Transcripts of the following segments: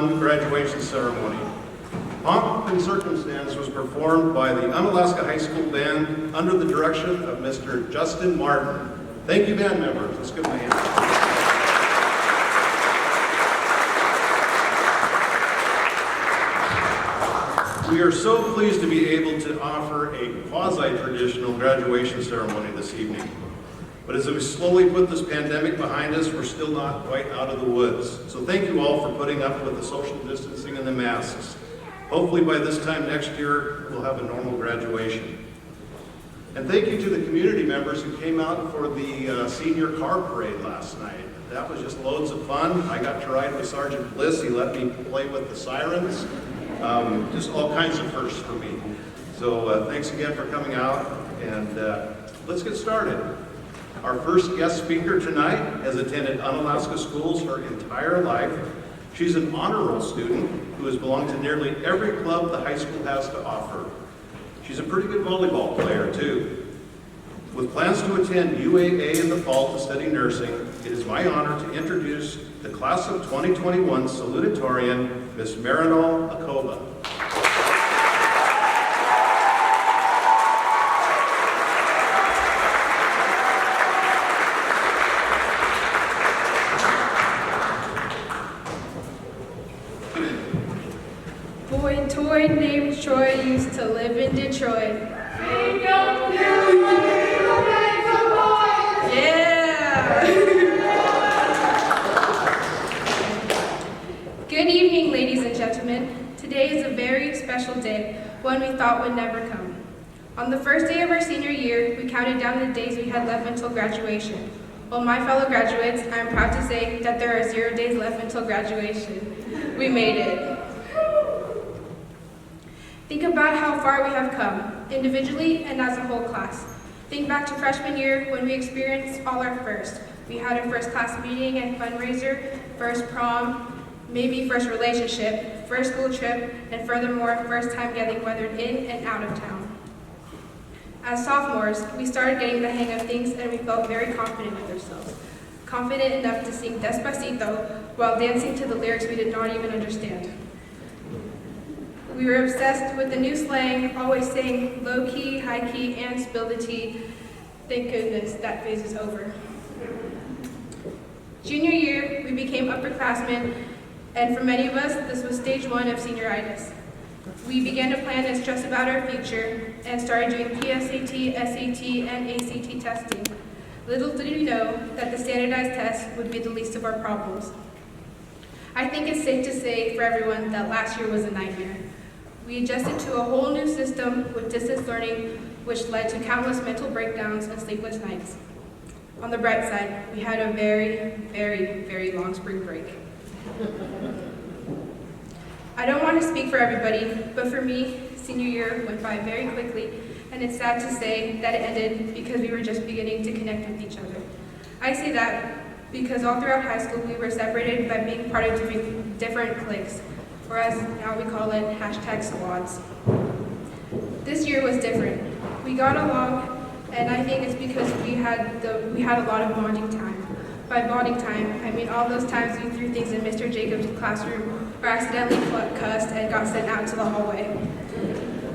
2021 graduation ceremony. Pomp and Circumstance was performed by the Unalaska High School Band under the direction of Mr. Justin Martin. Thank you, band members. Let's give them a hand. We are so pleased to be able to offer a quasi-traditional graduation ceremony this evening. But as we slowly put this pandemic behind us, we're still not quite out of the woods. So thank you all for putting up with the social distancing and the masks. Hopefully by this time next year, we'll have a normal graduation. And thank you to the community members who came out for the senior car parade last night. That was just loads of fun. I got to ride with Sergeant Bliss. He let me play with the sirens. Just all kinds of firsts for me. So thanks again for coming out, and let's get started. Our first guest speaker tonight has attended Unalaska schools her entire life. She's an honor roll student who has belonged to nearly every club the high school has to offer. She's a pretty good volleyball player too. With plans to attend UAA in the fall to study nursing, it is my honor to introduce the class of 2021 salutatorian, Miss Marinol Akoba. Boy toy named Troy used to live in Detroit. Yeah! Good evening, ladies and gentlemen. Today is a very special day, one we thought would never come. On the first day of our senior year, we counted down the days we had left until graduation. Well, my fellow graduates, I am proud to say that there are 0 days left until graduation. We made it. Think about how far we have come, individually and as a whole class. Think back to freshman year when we experienced all our first. We had our first class meeting and fundraiser, first prom, maybe first relationship, first school trip, and furthermore, first time getting weathered in and out of town. As sophomores, we started getting the hang of things and we felt very confident with ourselves. Confident enough to sing Despacito while dancing to the lyrics we did not even understand. We were obsessed with the new slang, always saying low-key, high-key, and spill the tea. Thank goodness that phase is over. Junior year, we became upperclassmen, and for many of us, this was stage 1 of senioritis. We began to plan and stress about our future, and started doing PSAT, SAT, and ACT testing. Little did we know that the standardized test would be the least of our problems. I think it's safe to say for everyone that last year was a nightmare. We adjusted to a whole new system with distance learning, which led to countless mental breakdowns and sleepless nights. On the bright side, we had a very, very, very long spring break. I don't want to speak for everybody, but for me, senior year went by very quickly, and it's sad to say that it ended because we were just beginning to connect with each other. I say that because all throughout high school, we were separated by being part of different cliques, or as now we call it, #squads. This year was different. We got along, and I think it's because we had a lot of bonding time. By bonding time, I mean all those times we threw things in Mr. Jacobs' classroom, or accidentally cussed and got sent out to the hallway.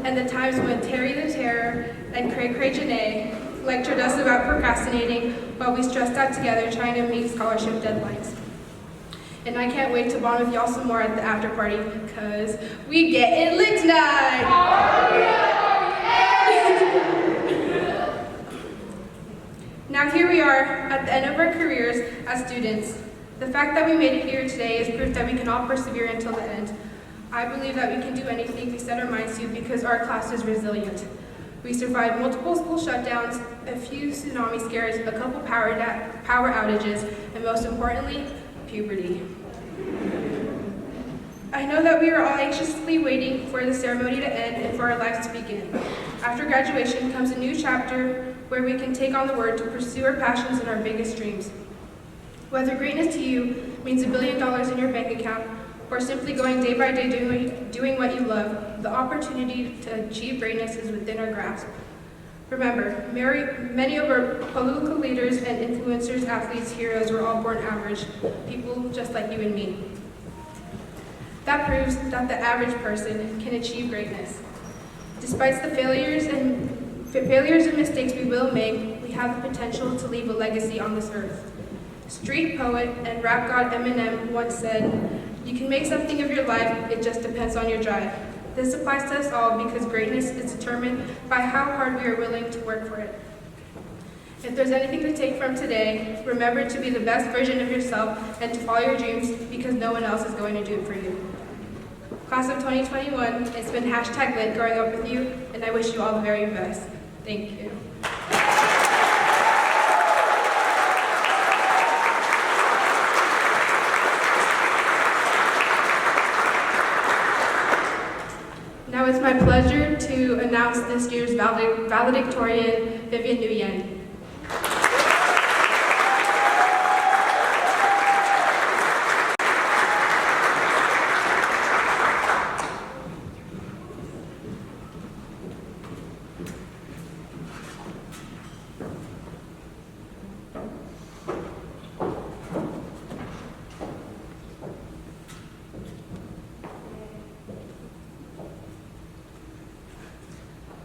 And the times when Terry the Terror and Cray Janae lectured us about procrastinating while we stressed out together trying to meet scholarship deadlines. And I can't wait to bond with y'all some more at the after party, because we getting lit tonight! Now here we are at the end of our careers as students. The fact that we made it here today is proof that we can all persevere until the end. I believe that we can do anything we set our minds to because our class is resilient. We survived multiple school shutdowns, a few tsunami scares, a couple power outages, and most importantly, puberty. I know that we are all anxiously waiting for the ceremony to end and for our lives to begin. After graduation comes a new chapter where we can take on the word to pursue our passions and our biggest dreams. Whether greatness to you means $1 billion in your bank account, or simply going day by day doing what you love, the opportunity to achieve greatness is within our grasp. Remember, many of our political leaders and influencers, athletes, heroes were all born average, people just like you and me. That proves that the average person can achieve greatness. Despite the failures and mistakes we will make, we have the potential to leave a legacy on this earth. Street poet and rap god Eminem once said, "You can make something of your life, it just depends on your drive." This applies to us all because greatness is determined by how hard we are willing to work for it. If there's anything to take from today, remember to be the best version of yourself and to follow your dreams because no one else is going to do it for you. Class of 2021, it's been #lit growing up with you, and I wish you all the very best. Thank you. Now it's my pleasure to announce this year's valedictorian, Vivian.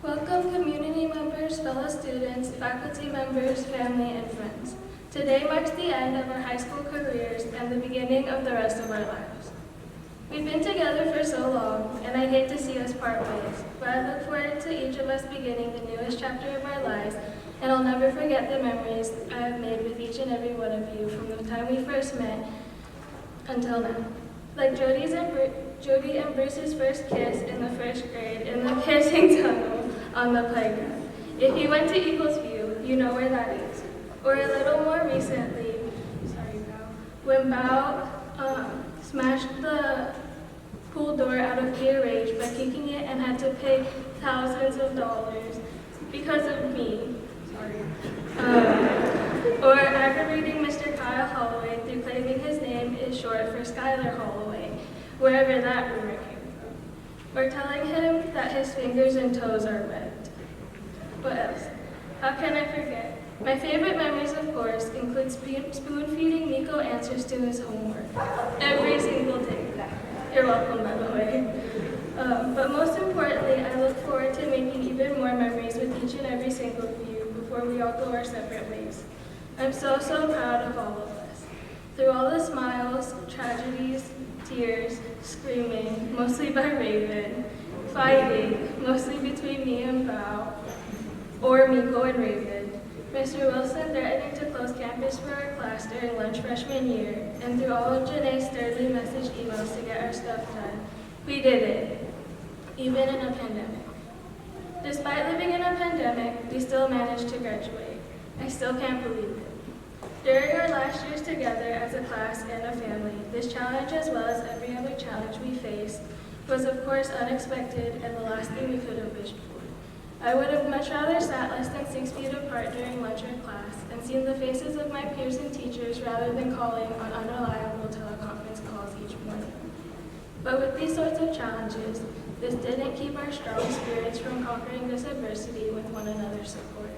Welcome community members, fellow students, faculty members, family, and friends. Today marks the end of our high school careers and the beginning of the rest of our lives. We've been together for so long, and I'd hate to see us part ways, but I look forward to each of us beginning the newest chapter of our lives, and I'll never forget the memories I have made with each and every one of you from the time we first met until now. Like Jody and Bruce's first kiss in the first grade in the kissing tunnel on the playground. If you went to Eagles View, you know where that is. Or a little more recently, when Bao smashed the pool door out of pure rage by kicking it and had to pay thousands of dollars because of me. Or aggravating Mr. Kyle Holloway through claiming his name is short for Skylar Holloway, wherever that rumor came from. Or telling him that his fingers and toes are webbed. What else? How can I forget? My favorite memories, of course, include spoon-feeding Nico answers to his homework every single day. You're welcome, by the way. But most importantly, I look forward to making even more memories with each and every single of you before we all go our separate ways. I'm so proud of all of us. Through all the smiles, tragedies, tears, screaming, mostly by Raven, fighting, mostly between me and Val, or Miko and Raven, Mr. Wilson threatening to close campus for our class during lunch freshman year, and through all of Janae's sternly messaged emails to get our stuff done, we did it, even in a pandemic. Despite living in a pandemic, we still managed to graduate. I still can't believe it. During our last years together as a class and a family, this challenge, as well as every other challenge we faced, was of course unexpected and the last thing we could have wished for. I would have much rather sat less than 6 feet apart during lunch or class and seen the faces of my peers and teachers rather than calling on unreliable teleconference calls each morning. But with these sorts of challenges, this didn't keep our strong spirits from conquering this adversity with one another's support.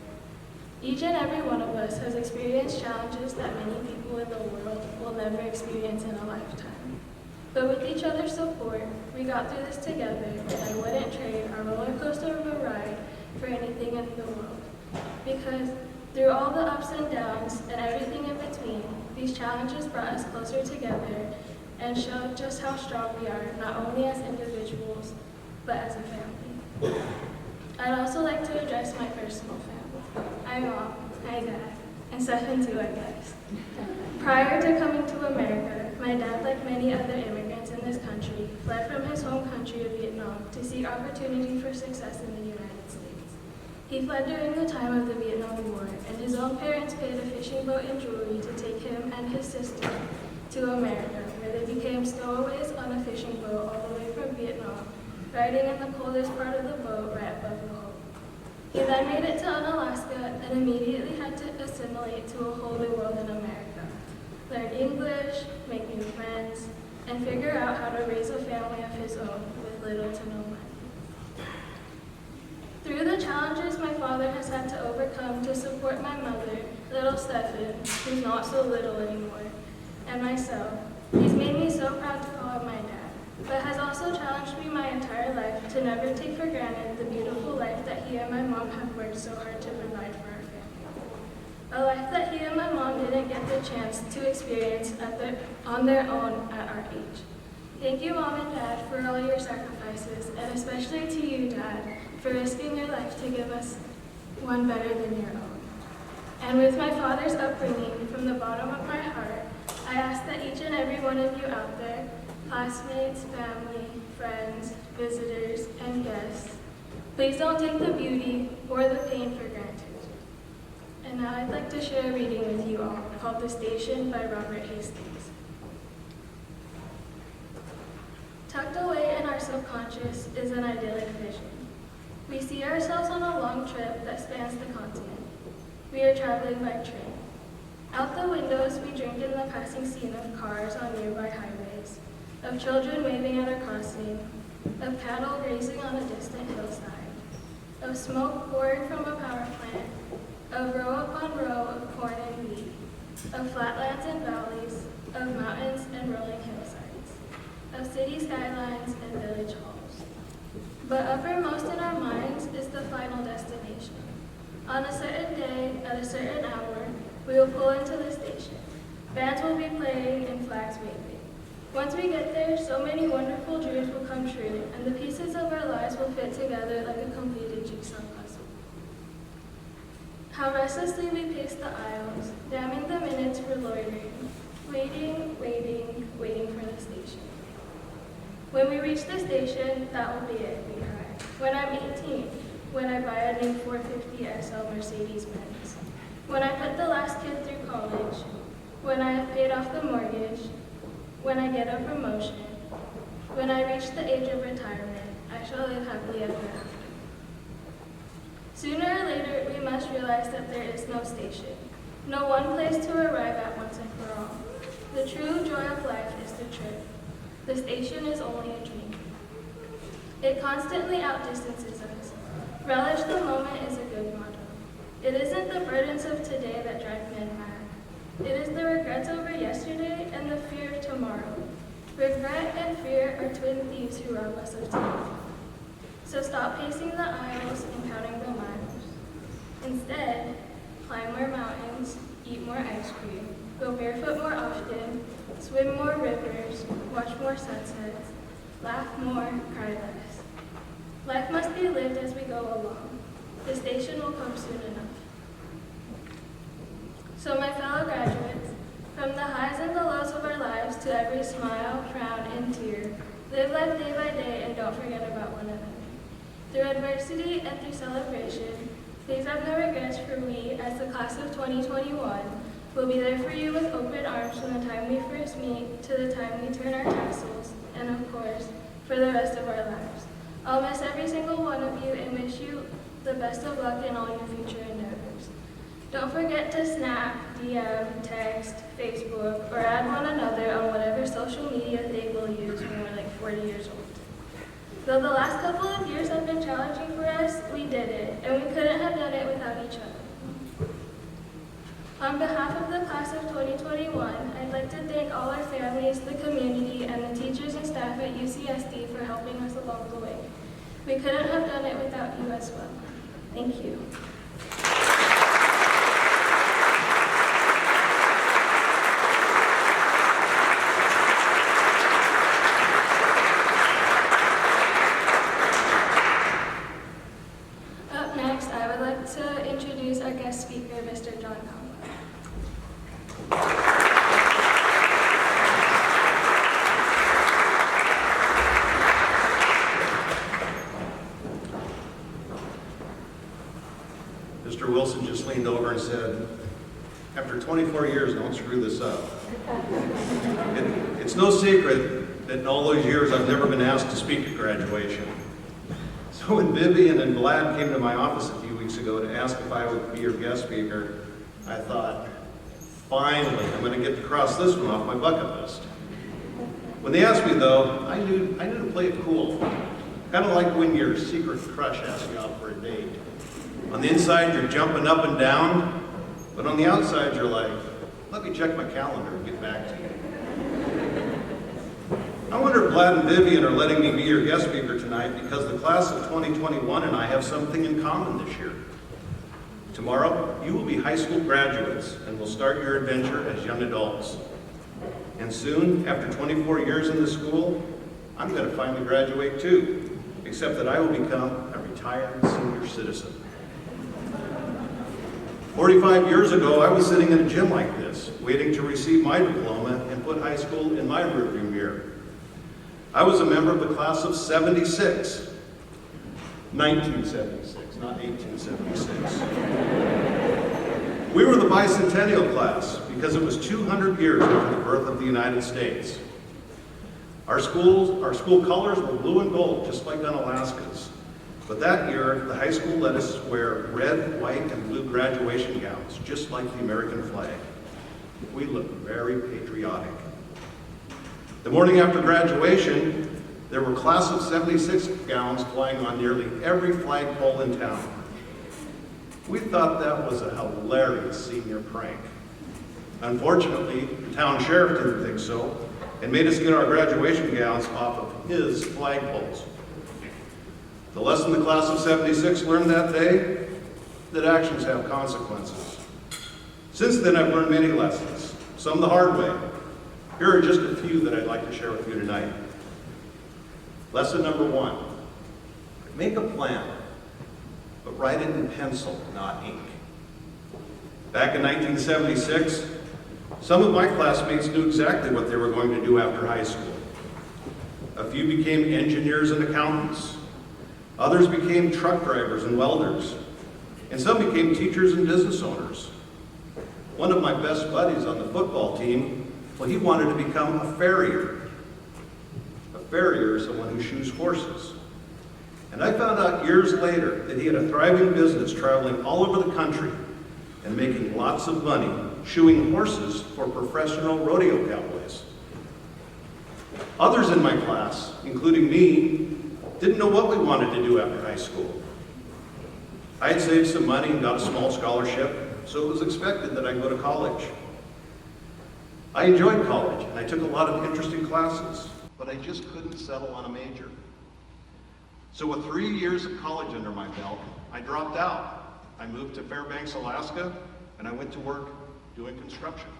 Each and every one of us has experienced challenges that many people in the world will never experience in a lifetime. But with each other's support, we got through this together, and I wouldn't trade our roller coaster of a ride for anything in the world. Because through all the ups and downs and everything in between, these challenges brought us closer together and showed just how strong we are, not only as individuals, but as a family. I'd also like to address my personal family. Hi Mom, hi Dad, and Stephen too, I guess. Prior to coming to America, my dad, like many other immigrants in this country, fled from his home country of Vietnam to seek opportunity for success in the United States. He fled during the time of the Vietnam War, and his own parents paid a fishing boat and jewelry to take him and his sister to America, where they became stowaways on a fishing boat all the way from Vietnam, riding in the coldest part of the boat right above the hull. He then made it to Unalaska and immediately had to assimilate to a whole new world in America, learn English, make new friends, and figure out how to raise a family of his own with little to no money. Through the challenges my father has had to overcome to support my mother, little Stephen, who's not so little anymore, and myself, he's made me so proud to call him my dad. but has also challenged me my entire life to never take for granted the beautiful life that he and my mom have worked so hard to provide for our family. A life that he and my mom didn't get the chance to experience on their own at our age. Thank you, Mom and Dad, for all your sacrifices, and especially to you, Dad, for risking your life to give us one better than your own. And with my father's upbringing, from the bottom of my heart, I ask that each and every one of you out there, classmates, family, friends, visitors, and guests, please don't take the beauty or the pain for granted. And now I'd like to share a reading with you all called The Station by Robert Hastings. Tucked away in our subconscious is an idyllic vision. We see ourselves on a long trip that spans the continent. We are traveling by train. Out the windows, we drink in the passing scene of cars on nearby highways, of children waving at a crossing, of cattle grazing on a distant hillside, of smoke pouring from a power plant, of row upon row of corn and wheat, of flatlands and valleys, of mountains and rolling hillsides, of city skylines and village halls. But uppermost in our minds is the final destination. On a certain day, at a certain hour, we will pull into the station. Bands will be playing and flags waving. Once we get there, so many wonderful dreams will come true, and the pieces of our lives will fit together like a completed jigsaw puzzle. How restlessly we pace the aisles, damning the minutes for loitering, waiting, waiting, waiting for the station. When we reach the station, that will be it, we cry. When I'm 18, when I buy a new 450 SL Mercedes-Benz, when I put the last kid through college, when I have paid off the mortgage, when I get a promotion, when I reach the age of retirement, I shall live happily ever after. Sooner or later, we must realize that there is no station, no one place to arrive at once and for all. The true joy of life is the trip. The station is only a dream. It constantly outdistances us. Relish the moment is a good motto. It isn't the burdens of today that drive men mad. It is the regrets over yesterday and the fear of tomorrow. Regret and fear are twin thieves who rob us of time. So stop pacing the aisles and counting the miles. Instead, climb more mountains, eat more ice cream, go barefoot more often, swim more rivers, watch more sunsets, laugh more, cry less. Life must be lived as we go along. The station will come soon enough. So my fellow graduates, from the highs and the lows of our lives to every smile, frown, and tear, live life day by day and don't forget about one another. Through adversity and through celebration, please have no regrets, for we, as the class of 2021, will be there for you with open arms from the time we first meet to the time we turn our tassels, and of course, for the rest of our lives. I'll miss every single one of you and wish you the best of luck in all your future endeavors. Don't forget to snap, DM, text, Facebook, or add one another on whatever social media thing we'll use when we're like 40 years old. Though the last couple of years have been challenging for us, we did it, and we couldn't have done it without each other. On behalf of the class of 2021, I'd like to thank all our families, the community, and the teachers and staff at UCSD for helping us along the way. We couldn't have done it without you as well. Thank you. Up next, I would like to introduce our guest speaker, Mr. John Conway. Mr. Wilson just leaned over and said, after 24 years, don't screw this up. It's no secret that in all those years I've never been asked to speak at graduation. So when Vivian and Vlad came to my office a few weeks ago to ask if I would be your guest speaker, I thought, finally, I'm going to get to cross this one off my bucket list. When they asked me though, I knew to play it cool. Kind of like when your secret crush asks you out for a date. On the inside, you're jumping up and down, but on the outside, you're like, let me check my calendar and get back to you. I wonder if Vlad and Vivian are letting me be your guest speaker tonight because the class of 2021 and I have something in common this year. Tomorrow, you will be high school graduates and will start your adventure as young adults. And soon, after 24 years in the school, I'm going to finally graduate too, except that I will become a retired senior citizen. 45 years ago, I was sitting in a gym like this, waiting to receive my diploma and put high school in my rearview mirror. I was a member of the class of 76, 1976, not 1876. We were the bicentennial class because it was 200 years after the birth of the United States. Our school colors were blue and gold, just like Unalaska's. But that year, the high school let us wear red, white, and blue graduation gowns, just like the American flag. We looked very patriotic. The morning after graduation, there were class of 76 gowns flying on nearly every flagpole in town. We thought that was a hilarious senior prank. Unfortunately, the town sheriff didn't think so and made us get our graduation gowns off of his flagpoles. The lesson the class of 76 learned that day, that actions have consequences. Since then, I've learned many lessons, some the hard way. Here are just a few that I'd like to share with you tonight. Lesson number 1, make a plan, but write it in pencil, not ink. Back in 1976, some of my classmates knew exactly what they were going to do after high school. A few became engineers and accountants. Others became truck drivers and welders. And some became teachers and business owners. One of my best buddies on the football team, well, he wanted to become a farrier. A farrier is someone who shoes horses. And I found out years later that he had a thriving business traveling all over the country and making lots of money shoeing horses for professional rodeo cowboys. Others in my class, including me, didn't know what we wanted to do after high school. I had saved some money and got a small scholarship, so it was expected that I go to college. I enjoyed college, and I took a lot of interesting classes, but I just couldn't settle on a major. So with 3 years of college under my belt, I dropped out. I moved to Fairbanks, Alaska, and I went to work doing construction.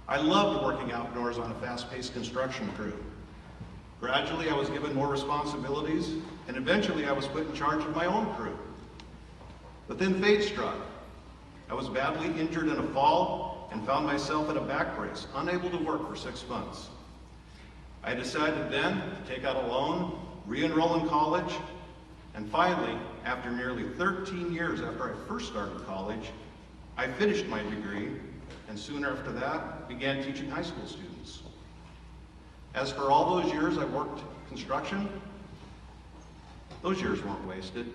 I loved working outdoors on a fast-paced construction crew. Gradually, I was given more responsibilities, and eventually I was put in charge of my own crew. But then fate struck. I was badly injured in a fall and found myself in a back brace, unable to work for 6 months. I decided then to take out a loan, re-enroll in college, and finally, after nearly 13 years after I first started college, I finished my degree, and soon after that, began teaching high school students. As for all those years I worked construction, those years weren't wasted.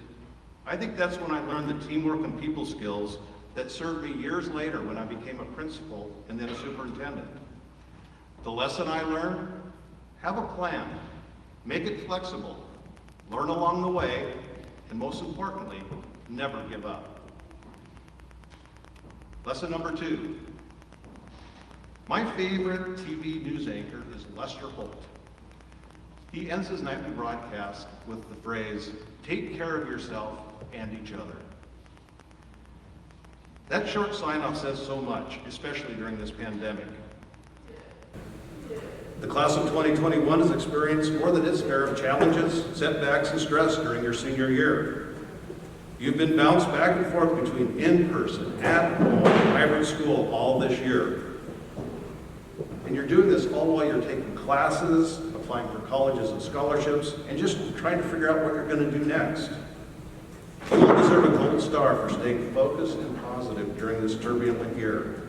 I think that's when I learned the teamwork and people skills that served me years later when I became a principal and then a superintendent. The lesson I learned, have a plan, make it flexible, learn along the way, and most importantly, never give up. Lesson number 2. My favorite TV news anchor is Lester Holt. He ends his nightly broadcast with the phrase, "Take care of yourself and each other." That short sign-off says so much, especially during this pandemic. The class of 2021 has experienced more than its share of challenges, setbacks, and stress during your senior year. You've been bounced back and forth between in-person, at-home, and hybrid school all this year. And you're doing this all while you're taking classes, applying for colleges and scholarships, and just trying to figure out what you're going to do next. You deserve a gold star for staying focused and positive during this turbulent year.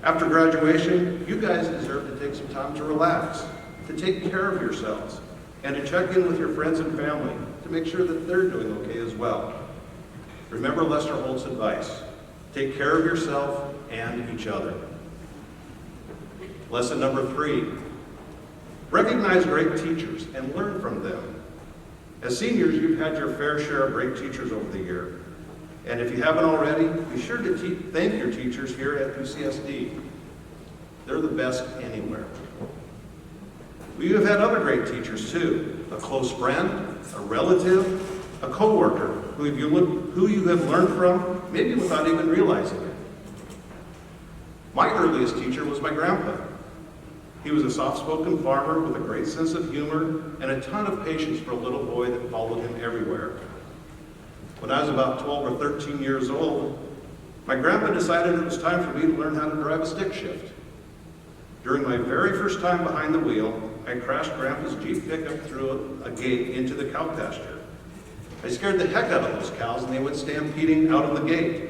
After graduation, you guys deserve to take some time to relax, to take care of yourselves, and to check in with your friends and family to make sure that they're doing okay as well. Remember Lester Holt's advice, take care of yourself and each other. Lesson number 3, recognize great teachers and learn from them. As seniors, you've had your fair share of great teachers over the year. And if you haven't already, be sure to thank your teachers here at UCSD. They're the best anywhere. You have had other great teachers too, a close friend, a relative, a coworker who you have learned from, maybe without even realizing it. My earliest teacher was my grandpa. He was a soft-spoken farmer with a great sense of humor and a ton of patience for a little boy that followed him everywhere. When I was about 12 or 13 years old, my grandpa decided it was time for me to learn how to drive a stick shift. During my very first time behind the wheel, I crashed Grandpa's Jeep pickup through a gate into the cow pasture. I scared the heck out of those cows and they went stampeding out of the gate.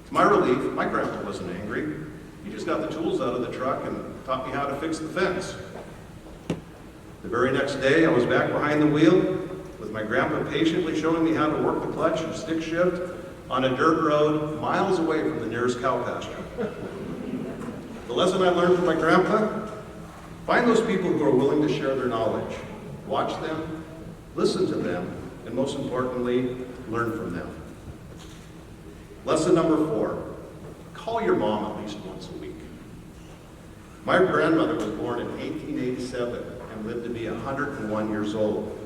To my relief, my grandpa wasn't angry. He just got the tools out of the truck and taught me how to fix the fence. The very next day, I was back behind the wheel with my grandpa patiently showing me how to work the clutch and stick shift on a dirt road miles away from the nearest cow pasture. The lesson I learned from my grandpa: find those people who are willing to share their knowledge. Watch them, listen to them, and most importantly, learn from them. Lesson number 4, call your mom at least once a week. My grandmother was born in 1887 and lived to be 101 years old.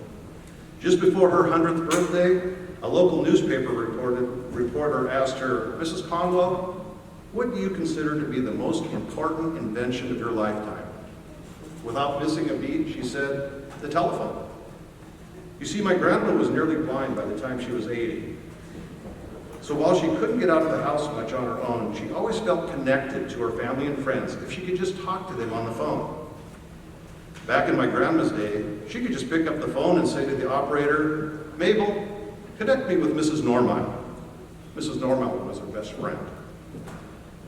Just before her 100th birthday, a local newspaper reporter asked her, "Mrs. Conwell, what do you consider to be the most important invention of your lifetime?" Without missing a beat, she said, "The telephone." You see, my grandma was nearly blind by the time she was 80. So while she couldn't get out of the house much on her own, she always felt connected to her family and friends if she could just talk to them on the phone. Back in my grandma's day, she could just pick up the phone and say to the operator, "Mabel, connect me with Mrs. Normile." Mrs. Normile was her best friend.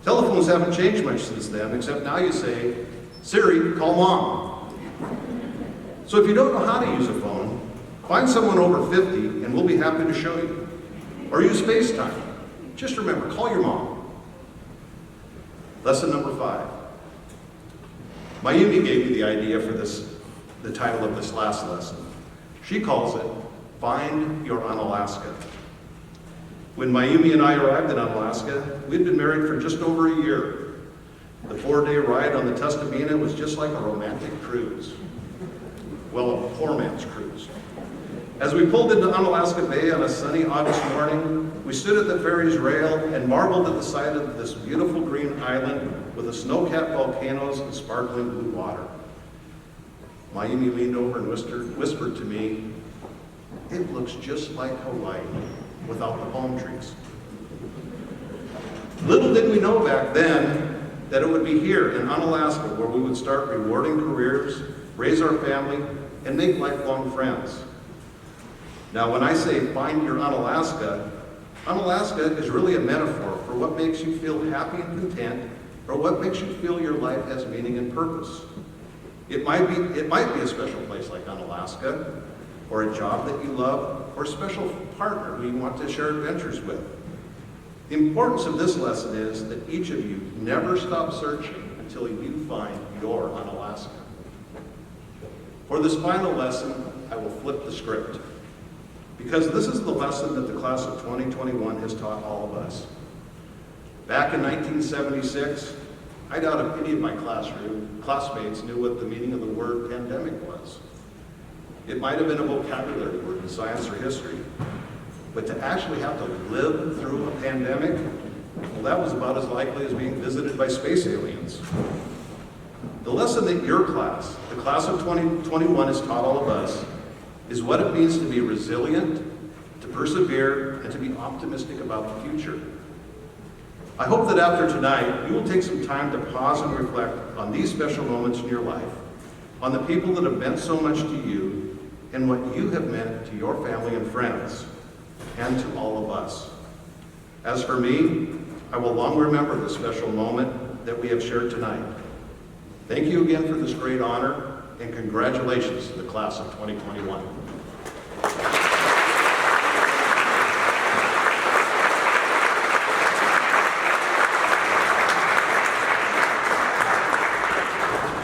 Telephones haven't changed much since then, except now you say, "Siri, call Mom." So if you don't know how to use a phone, find someone over 50 and we'll be happy to show you. Or use FaceTime. Just remember, call your mom. Lesson number 5. Mayumi gave me the idea for the title of this last lesson. She calls it, Find Your Unalaska. When Mayumi and I arrived in Unalaska, we'd been married for just over a year. The 4-day ride on the Tuscaloosa was just like a romantic cruise. Well, a poor man's cruise. As we pulled into Unalaska Bay on a sunny August morning, we stood at the ferry's rail and marveled at the sight of this beautiful green island with the snow-capped volcanoes and sparkling blue water. Mayumi leaned over and whispered to me, "It looks just like Hawaii without the palm trees." Little did we know back then that it would be here in Unalaska where we would start rewarding careers, raise our family, and make lifelong friends. Now, when I say find your Unalaska, Unalaska is really a metaphor for what makes you feel happy and content, or what makes you feel your life has meaning and purpose. It might be a special place like Unalaska, or a job that you love, or a special partner who you want to share adventures with. The importance of this lesson is that each of you never stop searching until you find your Unalaska. For this final lesson, I will flip the script, because this is the lesson that the class of 2021 has taught all of us. Back in 1976, I doubt if any of my classmates knew what the meaning of the word pandemic was. It might have been a vocabulary word in science or history, but to actually have to live through a pandemic, well, that was about as likely as being visited by space aliens. The lesson that your class, the class of 2021, has taught all of us is what it means to be resilient, to persevere, and to be optimistic about the future. I hope that after tonight, you will take some time to pause and reflect on these special moments in your life, on the people that have meant so much to you, and what you have meant to your family and friends, and to all of us. As for me, I will long remember this special moment that we have shared tonight. Thank you again for this great honor, and congratulations to the class of 2021.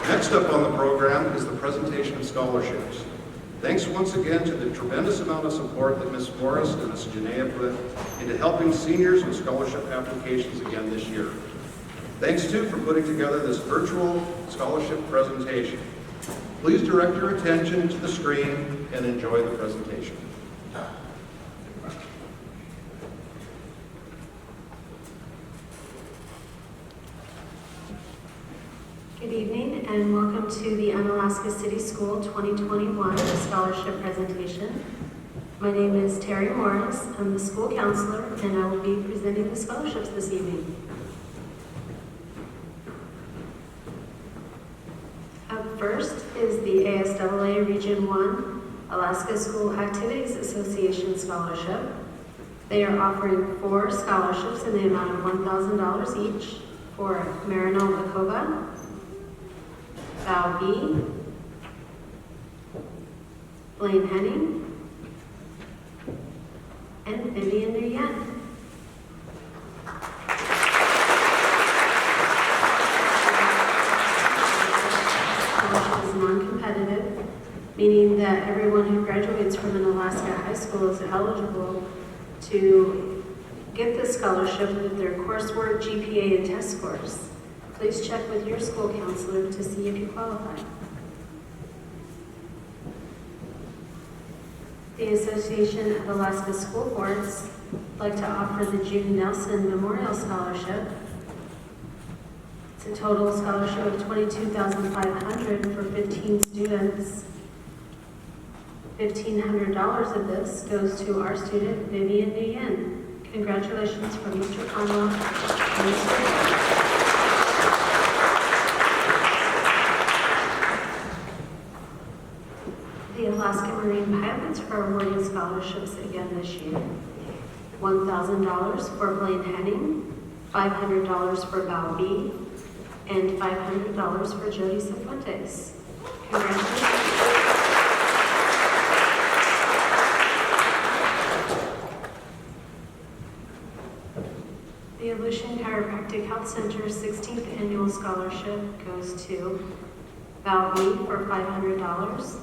Next up on the program is the presentation of scholarships. Thanks once again to the tremendous amount of support that Ms. Forrest and Ms. Janaea put into helping seniors with scholarship applications again this year. Thanks too for putting together this virtual scholarship presentation. Please direct your attention to the screen and enjoy the presentation. Good evening and welcome to the Unalaska City School 2021 Scholarship Presentation. My name is Terry Morris. I'm the school counselor and I will be presenting the scholarships this evening. Up first is the ASAA Region 1 Alaska School Activities Association Scholarship. They are offering 4 scholarships in the amount of $1,000 each for Marinol Akova, Val B, Blaine Henning, and Vivian Nguyen. Scholarship is non-competitive, meaning that everyone who graduates from an Alaska high school is eligible to get the scholarship with their coursework, GPA, and test scores. Please check with your school counselor to see if you qualify. The Association of Alaska School Boards would like to offer the June Nelson Memorial Scholarship. It's a total scholarship of $22,500 for 15 students. $1,500 of this goes to our student Vivian Nguyen. Congratulations from Mr. Conwell and Mr. The Alaska Marine Pilots are awarding scholarships again this year. $1,000 for Blaine Henning, $500 for Val B, and $500 for Jody Cifuentes. Congratulations. The Aleutian Chiropractic Health Center's 16th annual scholarship goes to Val B for $500,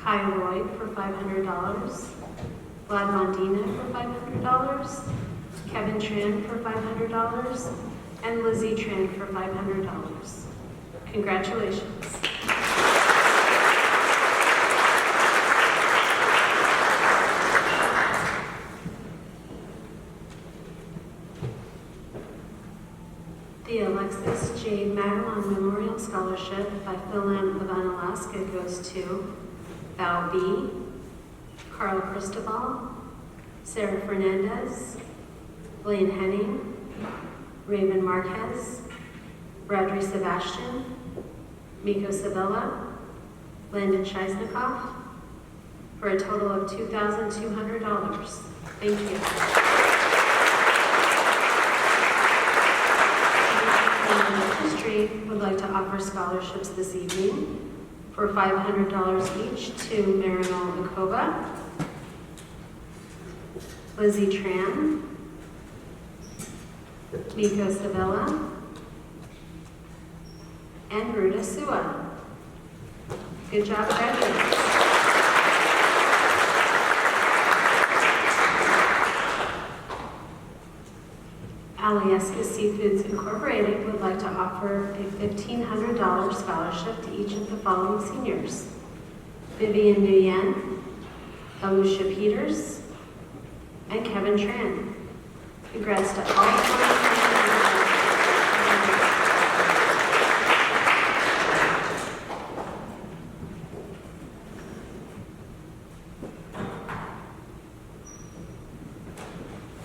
Kai Roy for $500, Vlad Mondina for $500, Kevin Tran for $500, and Lizzie Tran for $500. Congratulations. The Alexis J. Madelon Memorial Scholarship by Philam of Unalaska goes to Val B, Carl Cristobal, Sarah Fernandez, Blaine Henning, Raven Marquez, Rodri Sebastian, Miko Sabella, Landon Scheisnikoff, for a total of $2,200. Thank you. History would like to offer scholarships this evening for $500 each to Marinol Akova, Lizzie Tran, Miko Sabella, and Ruta Sua. Good job, graduates. Alyeska Seafoods Incorporated would like to offer a $1,500 scholarship to each of the following seniors: Vivian Nguyen, Alicia Peters, and Kevin Tran. Congrats to all.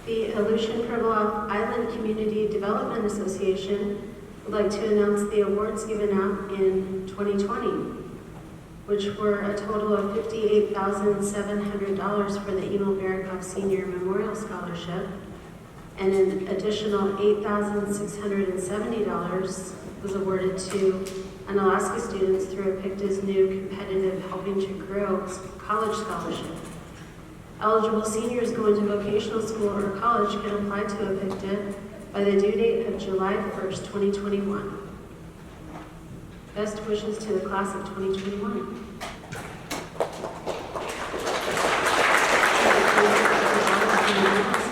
The Aleutian Pribilof Island Community Development Association would like to announce the awards given out in 2020, which were a total of $58,700 for the Emil Barikoff Senior Memorial Scholarship, and an additional $8,670 was awarded to Unalaska students through APICTA's new competitive Helping to Grow college scholarship. Eligible seniors going to vocational school or college can apply to APICTA by the due date of July 1st, 2021. Best wishes to the class of 2021.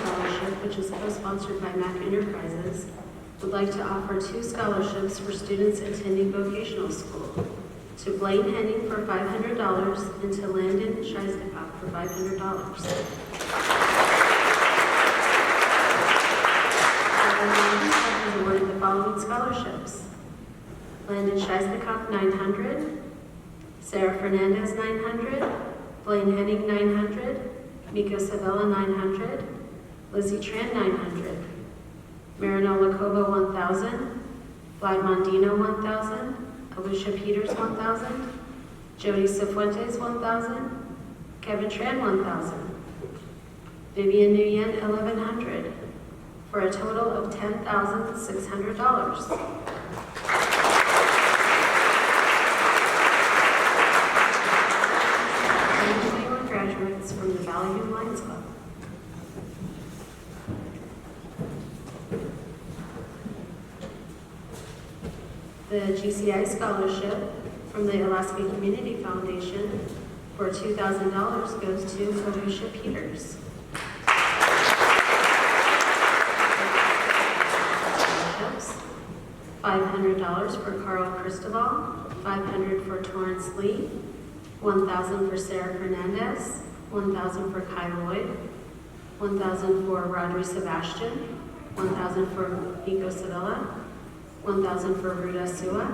Scholarship, which is co-sponsored by MAC Enterprises, would like to offer 2 scholarships for students attending vocational school to Blaine Henning for $500, and to Landon Scheisnikov for $500. Is awarded the following scholarships: Landon Scheisnikov, $900, Sarah Fernandez, $900, Blaine Henning, $900, Mika Savella, $900, Lizzie Tran, $900, Marino Lakova, $1,000, Vlad Mondino, $1,000, Alicia Peters, $1,000, Jody Cifuentes, $1,000, Kevin Tran, $1,000, Vivian Nguyen, $1,100, for a total of $10,600. Graduates from the Valley View Lions Club. The GCI Scholarship from the Alaska Community Foundation for $2,000 goes to Alicia Peters. $500 for Carl Cristobal, $500 for Torrance Lee, $1,000 for Sarah Fernandez, $1,000 for Kai Lloyd, $1,000 for Rodri Sebastian, $1,000 for Nico Sevilla, $1,000 for Ruda Sua,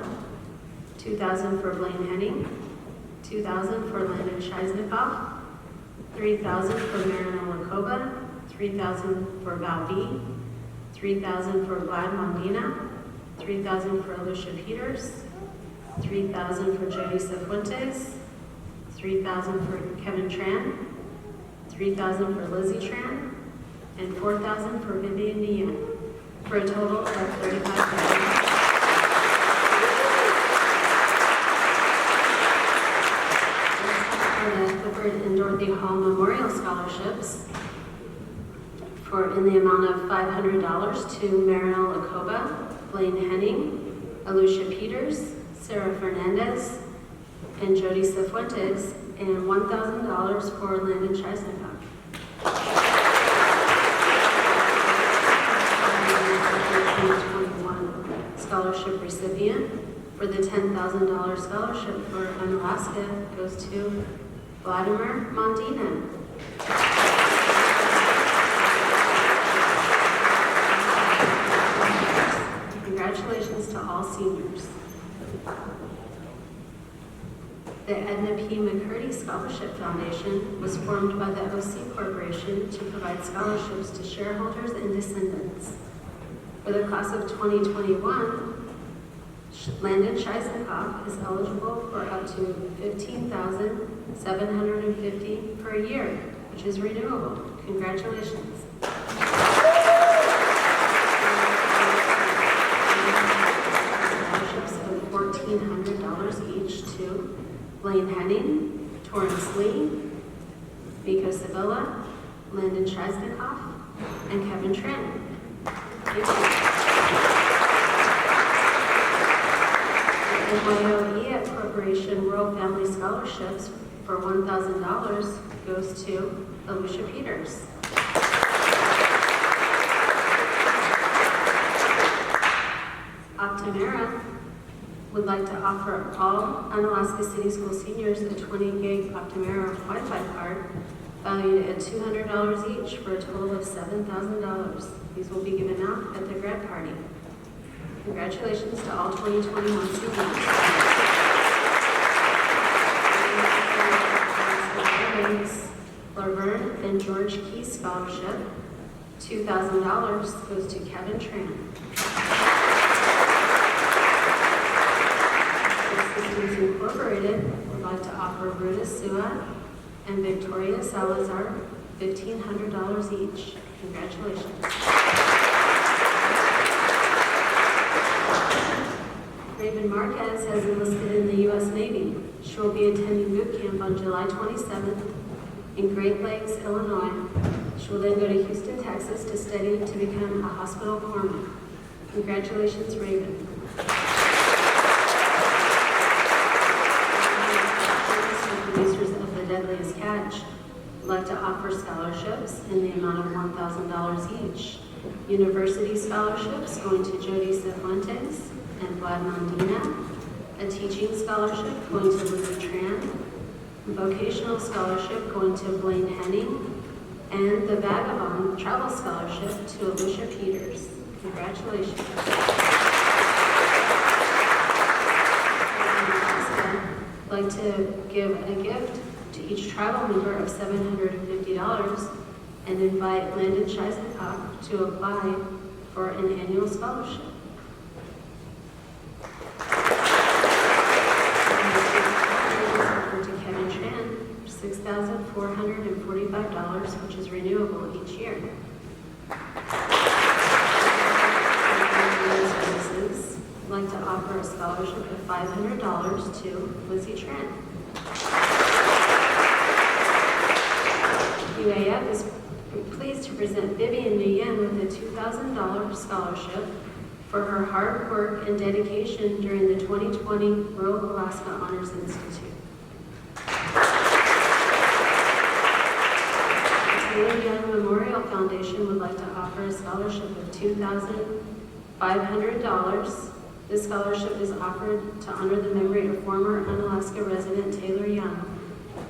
$2,000 for Blaine Henning, $2,000 for Landon Scheisnikov, $3,000 for Marina Lakova, $3,000 for Val B, $3,000 for Vlad Mondina, $3,000 for Alicia Peters, $3,000 for Jody Cifuentes, $3,000 for Kevin Tran, $3,000 for Lizzie Tran, and $4,000 for Vivian Nguyen, for a total of $35,000. For the Clifford and Dorothy Hall Memorial Scholarships, in the amount of $500 to Marino Lacoba, Blaine Henning, Alicia Peters, Sarah Fernandez, and Jody Cifuentes, and $1,000 for Landon Scheisnikov. Scholarship recipient for the $10,000 scholarship for Unalaska goes to Vladimir Mondina. Congratulations to all seniors. The Edna P. Mccurdy Scholarship Foundation was formed by the OC Corporation to provide scholarships to shareholders and descendants. For the class of 2021, Landon Scheisnikov is eligible for up to $15,750 per year, which is renewable. Congratulations. Scholarships of $1,400 each to Blaine Henning, Torrance Lee, Miko Sevilla, Landon Scheisnikov, and Kevin Tran. Thank you. The NYOE Corporation Rural Family Scholarships for $1,000 goes to Alicia Peters. Optimera would like to offer all Unalaska City School seniors a 20 gig Optimera Wi-Fi card valued at $200 each for a total of $7,000. These will be given out at the grad party. Congratulations to all 2021 seniors. Laverne and George Key Scholarship, $2,000 goes to Kevin Tran. Systems Incorporated would like to offer Ruda Sua and Victoria Salazar $1,500 each. Congratulations. Raven Marquez has enlisted in the U.S. Navy. She will be attending boot camp on July 27th in Great Lakes, Illinois. She will then go to Houston, Texas to study to become a hospital corpsman. Congratulations, Raven. Producers of The Deadliest Catch would like to offer scholarships in the amount of $1,000 each. University scholarships going to Jody Cifuentes and Vlad Mondina. a teaching scholarship going to Lizzie Tran, a vocational scholarship going to Blaine Henning, and the Vagabond Travel Scholarship to Alicia Peters. Congratulations. I'd like to give a gift to each tribal member of $750 and invite Landon Scheisnikov to apply for an annual scholarship. To Kevin Tran, $6,445, which is renewable each year. Services, I'd like to offer a scholarship of $500 to Lizzie Tran. UAF is pleased to present Vivian Nguyen with a $2,000 scholarship for her hard work and dedication during the 2020 Rural Alaska Honors Institute. The Young Memorial Foundation would like to offer a scholarship of $2,500. This scholarship is offered to honor the memory of former Unalaska resident Taylor Young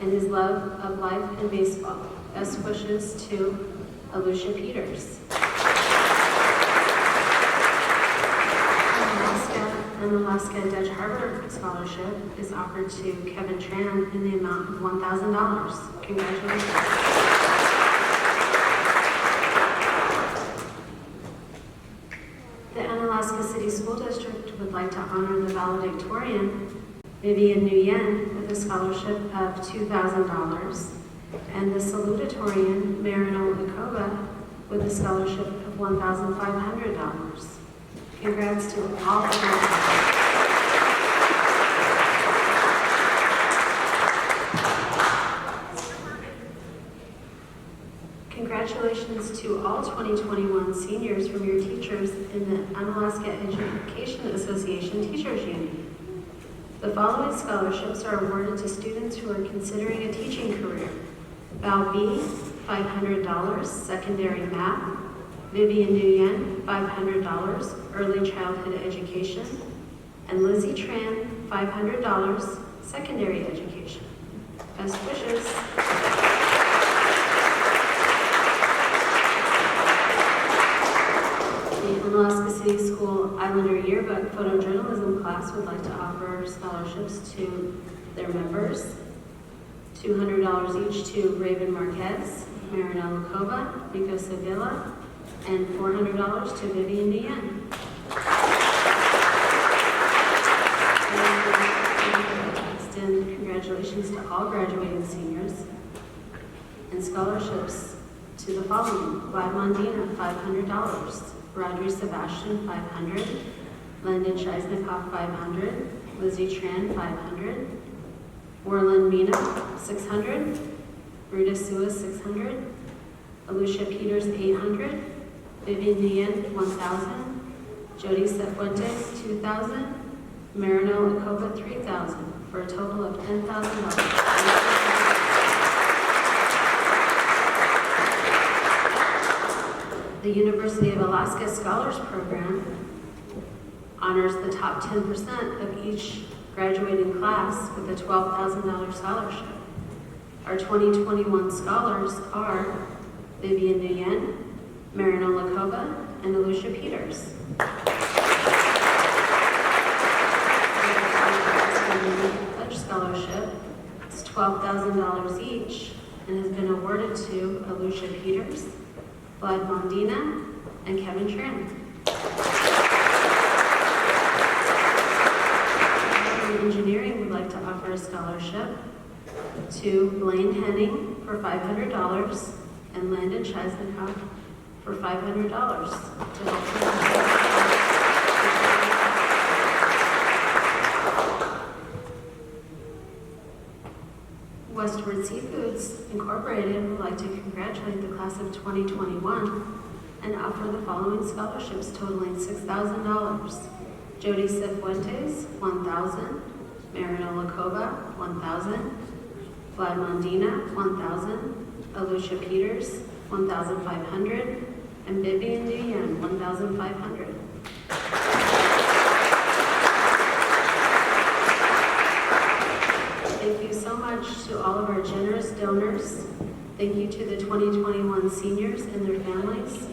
and his love of life and baseball. Best wishes to Alicia Peters. Unalaska Dutch Harbor Scholarship is offered to Kevin Tran in the amount of $1,000. Congratulations. The Unalaska City School District would like to honor the valedictorian Vivian Nguyen with a scholarship of $2,000 and the salutatorian Marino Lakoba with a scholarship of $1,500. Congrats to all of them. Congratulations to all 2021 seniors from your teachers in the Unalaska Education Association Teachers Union. The following scholarships are awarded to students who are considering a teaching career. Val B, $500, secondary math. Vivian Nguyen, $500, early childhood education. And Lizzie Tran, $500, secondary education. Best wishes. The Unalaska City School Islander Yearbook Photojournalism class would like to offer scholarships to their members. $200 each to Raven Marquez, Marinella Kova, Nico Sevilla, and $400 to Vivian Nguyen. Extend congratulations to all graduating seniors and scholarships to the following: Vlad Mondina, $500, Rodri Sebastian, $500, Landon Scheisnikov, $500, Lizzie Tran, $500, Orlin Mina, $600, Ruta Sua, $600, Alicia Peters, $800, Vivian Nguyen, $1,000, Jody Cefuentes, $2,000, Marino Lakoba, $3,000, for a total of $10,000. The University of Alaska Scholars Program honors the top 10% of each graduating class with a $12,000 scholarship. Our 2021 scholars are Vivian Nguyen, Marino Lakoba, and Alicia Peters. Pledge scholarship is $12,000 each and has been awarded to Alicia Peters, Vlad Mondina, and Kevin Tran. Engineering would like to offer a scholarship to Blaine Henning for $500 and Landon Scheisnikov for $500 to help Westward Seafoods Incorporated would like to congratulate the class of 2021 and offer the following scholarships totaling $6,000. Jody Cifuentes, $1,000, Marino Lakoba, $1,000, Vlad Mondina, $1,000, Alicia Peters, $1,500, and Vivian Nguyen, $1,500. to all of our generous donors. Thank you to the 2021 seniors and their families.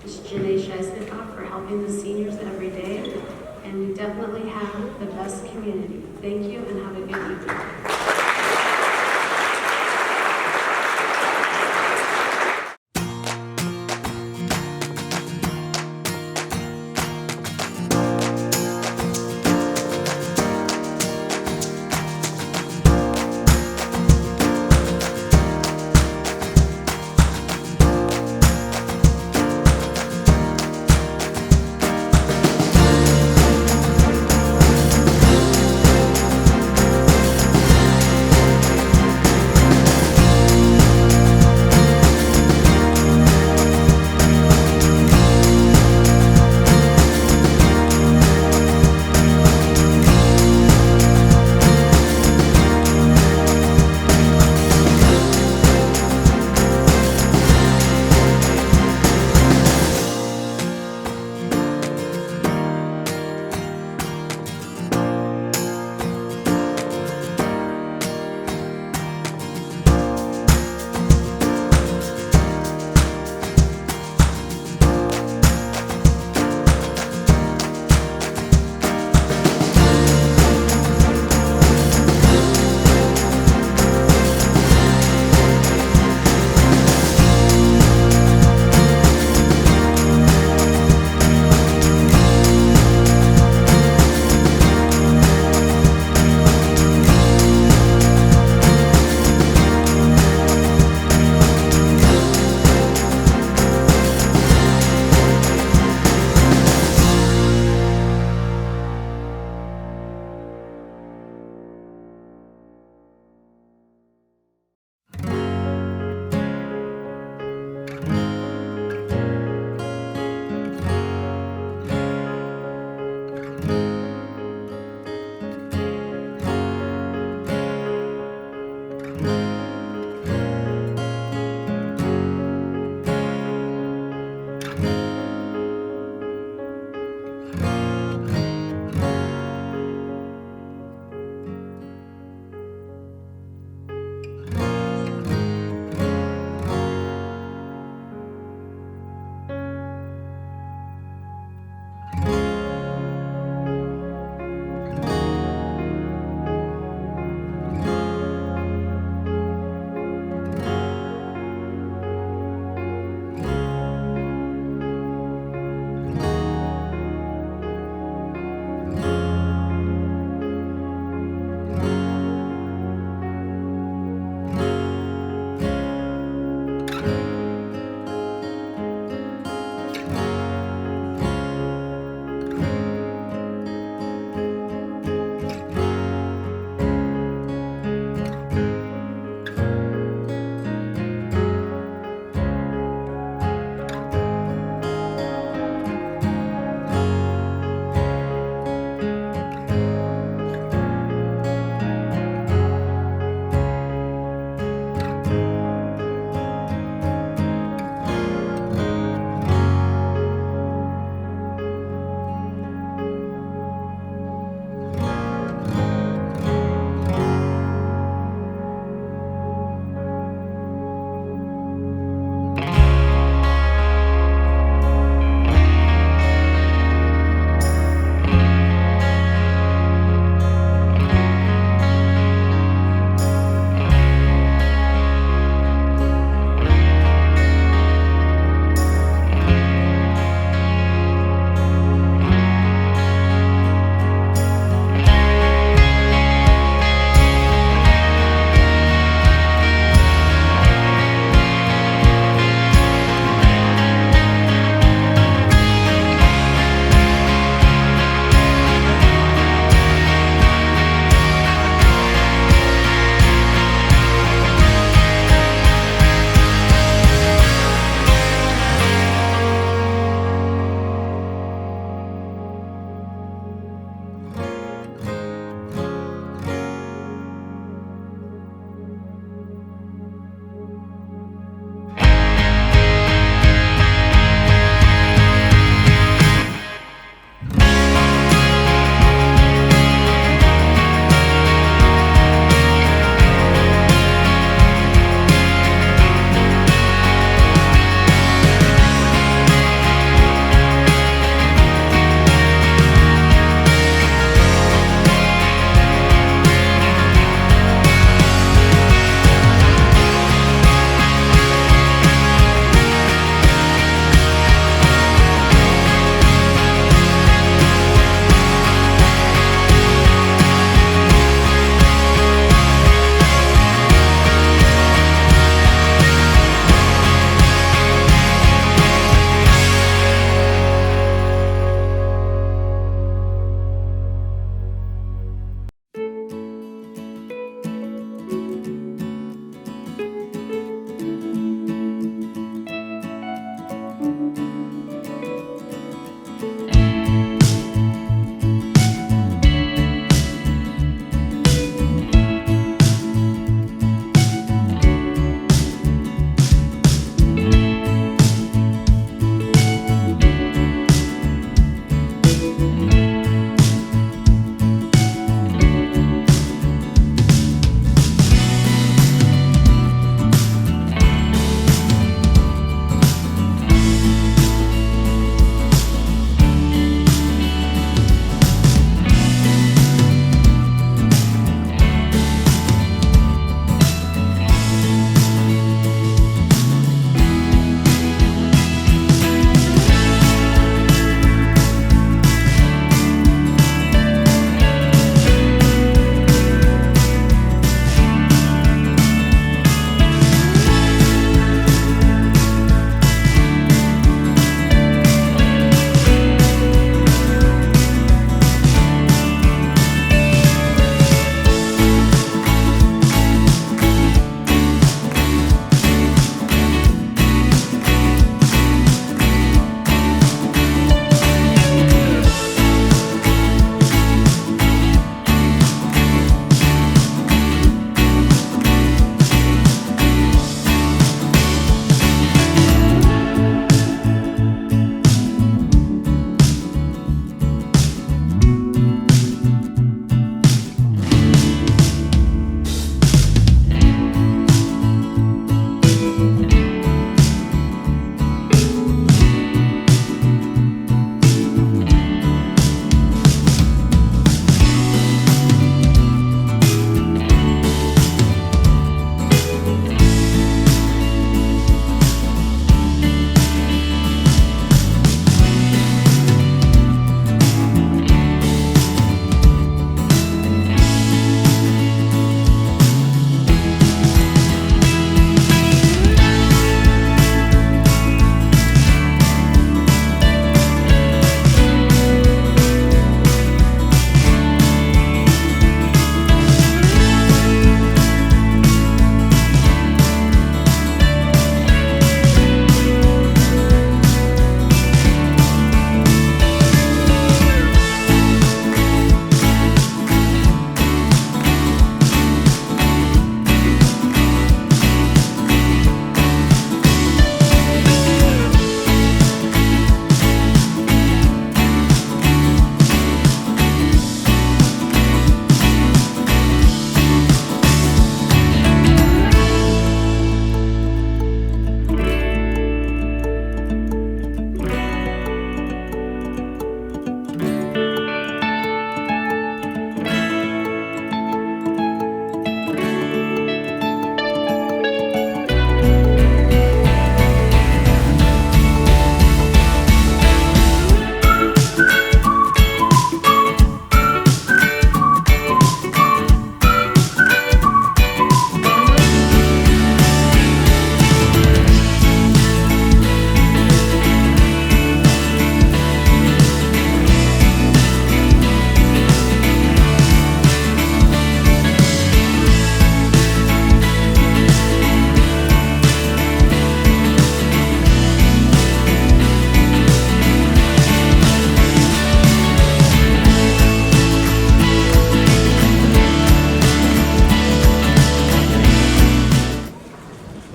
Ms. Janae Shesnikoff for helping the seniors every day. And we definitely have the best community. Thank you and have a good evening.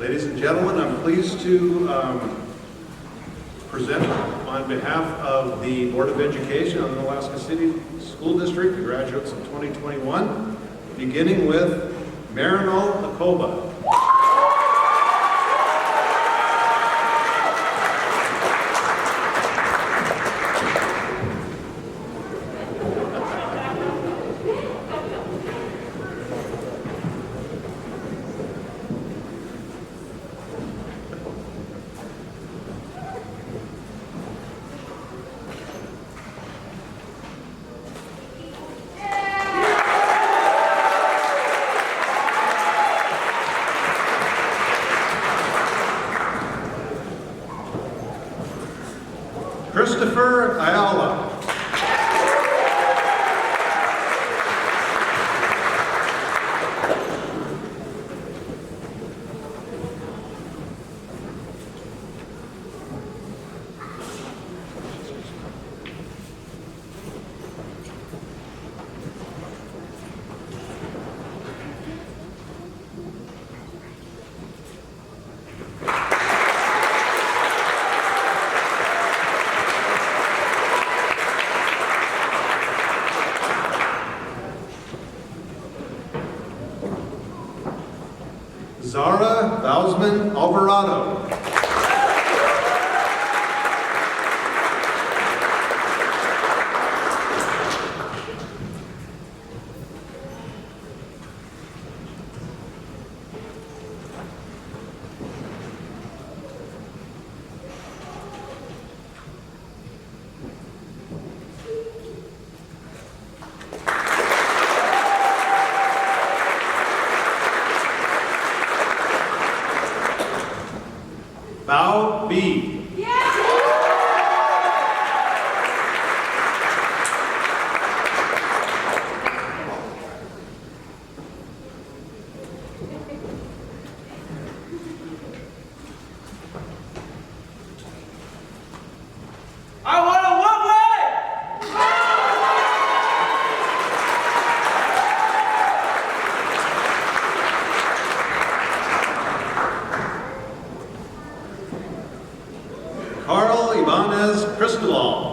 Ladies and gentlemen, I'm pleased to present on behalf of the Board of Education of the Unalaska City School District, the graduates of 2021, beginning with Marinol Akoba. Christopher Ayala. Zara Bausman Alvarado. Bao B. Carl Ibanez Cristobal.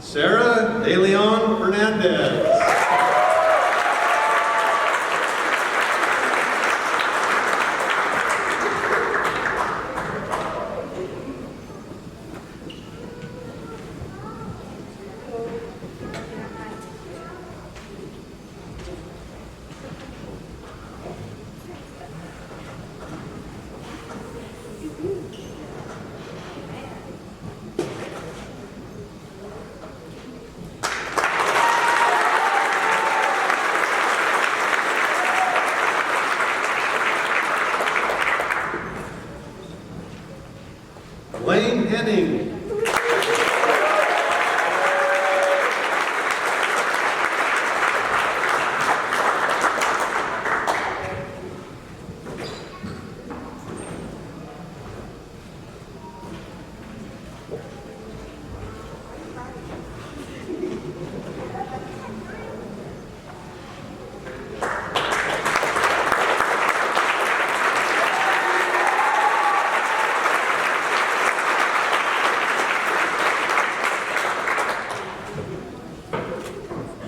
Sarah De Leon Fernandez. Blaine Henning.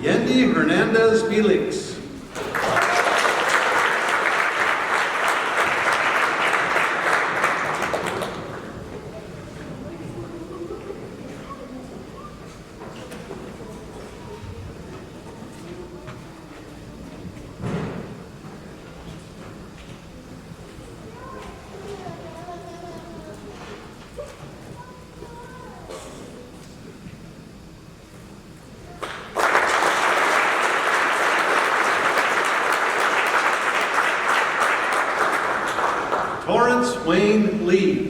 Yendi Hernandez Felix. Wayne Lee.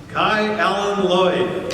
Kai Allen Lloyd.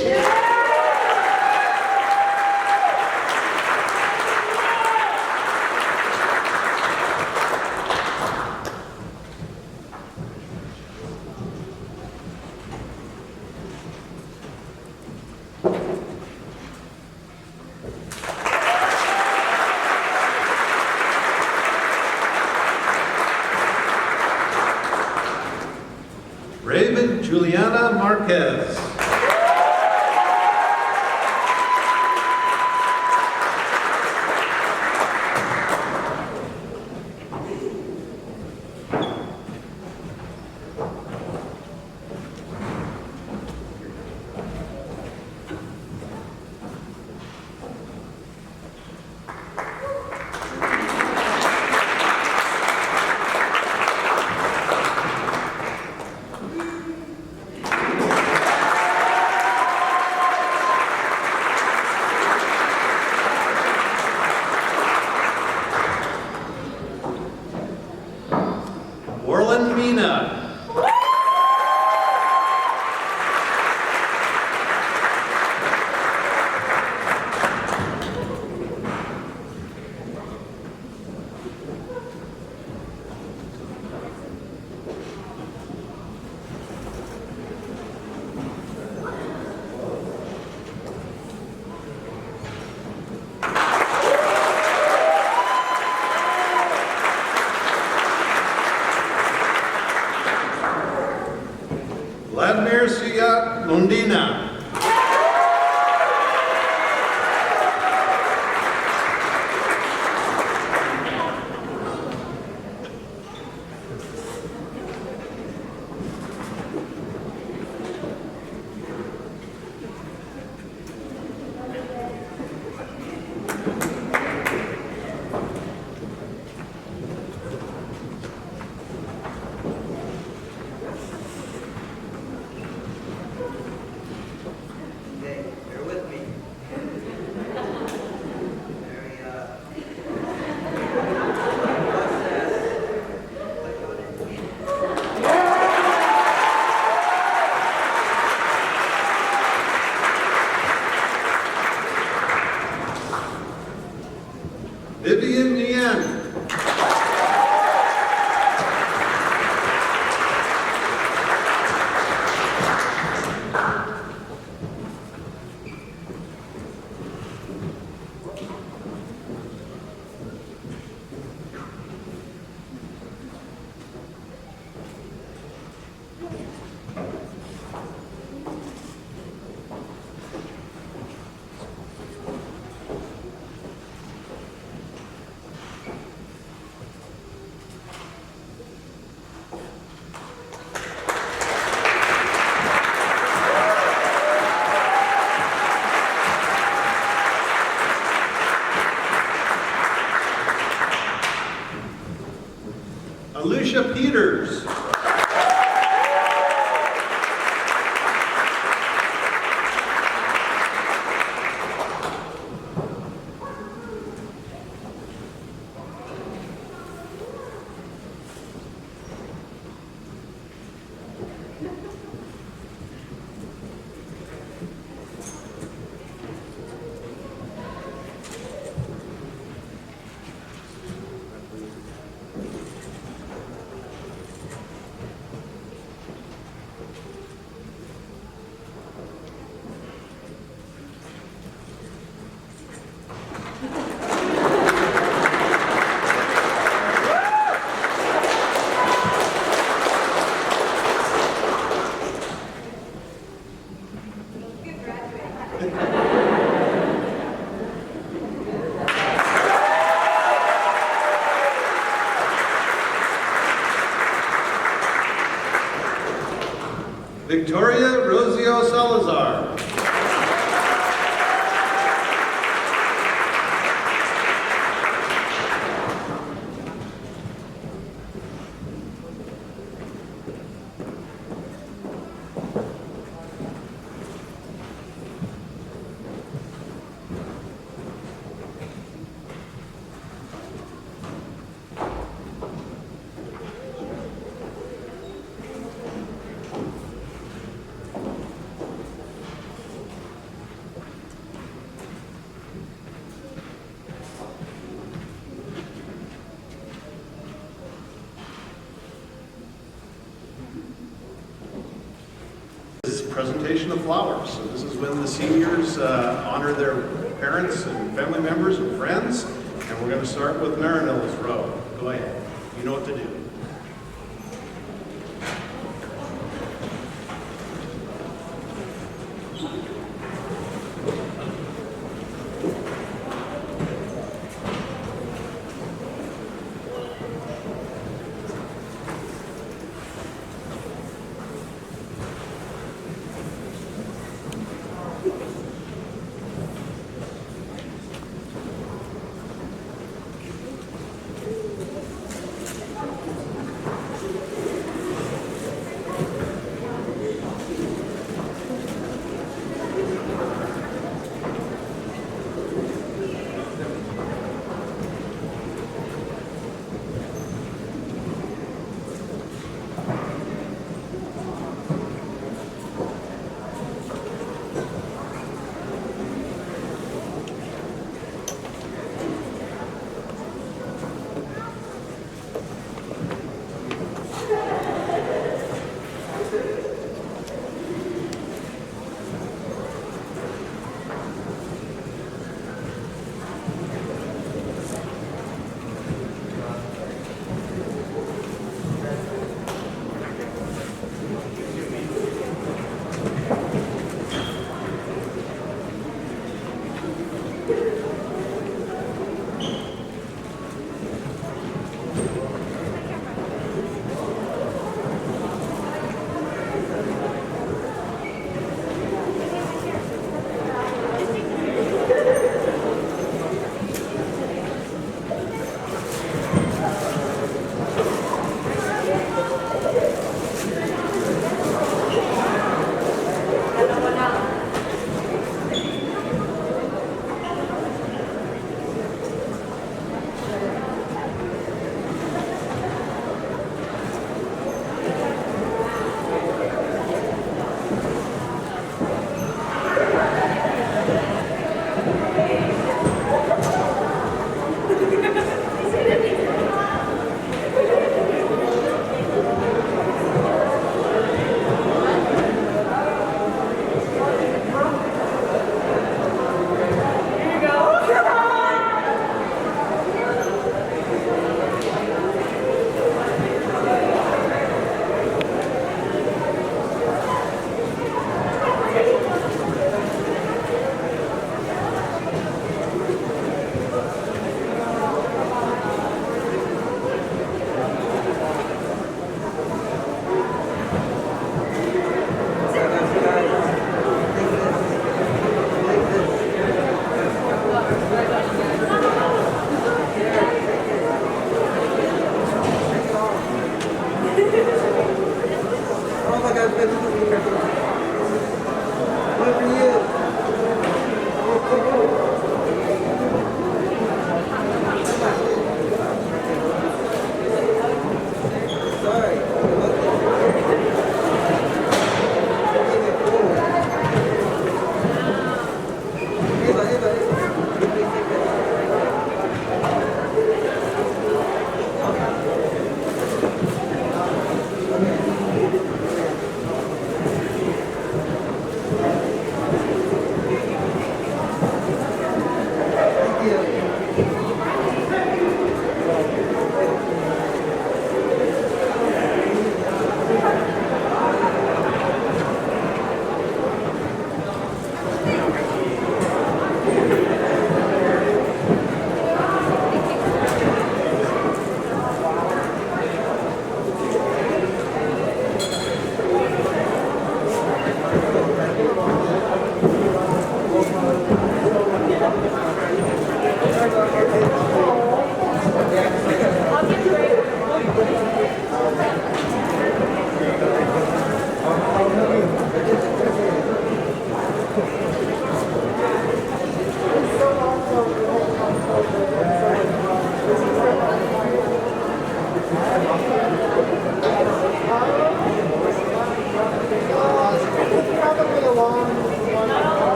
Raven Juliana Marquez. Orlin Mina. Vladimir Siyat Lundina. Okay, bear with me. Vivian Yen. presentation of flowers. So this is when the seniors honor their parents and family members and friends. And we're going to start with Marinella's row. Go ahead. You know what to do.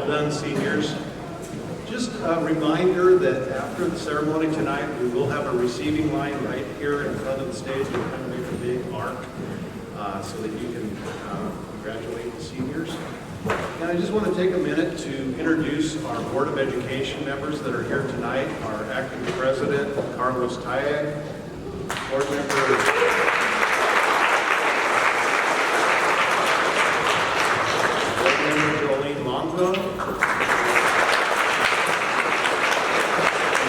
done, seniors. Just a reminder that after the ceremony tonight, we will have a receiving line right here in front of the stage. We're going to make a big arc so that you can congratulate the seniors. And I just want to take a minute to introduce our Board of Education members that are here tonight. Our acting president, Carlos Tayeg, board member Jolene Longo, and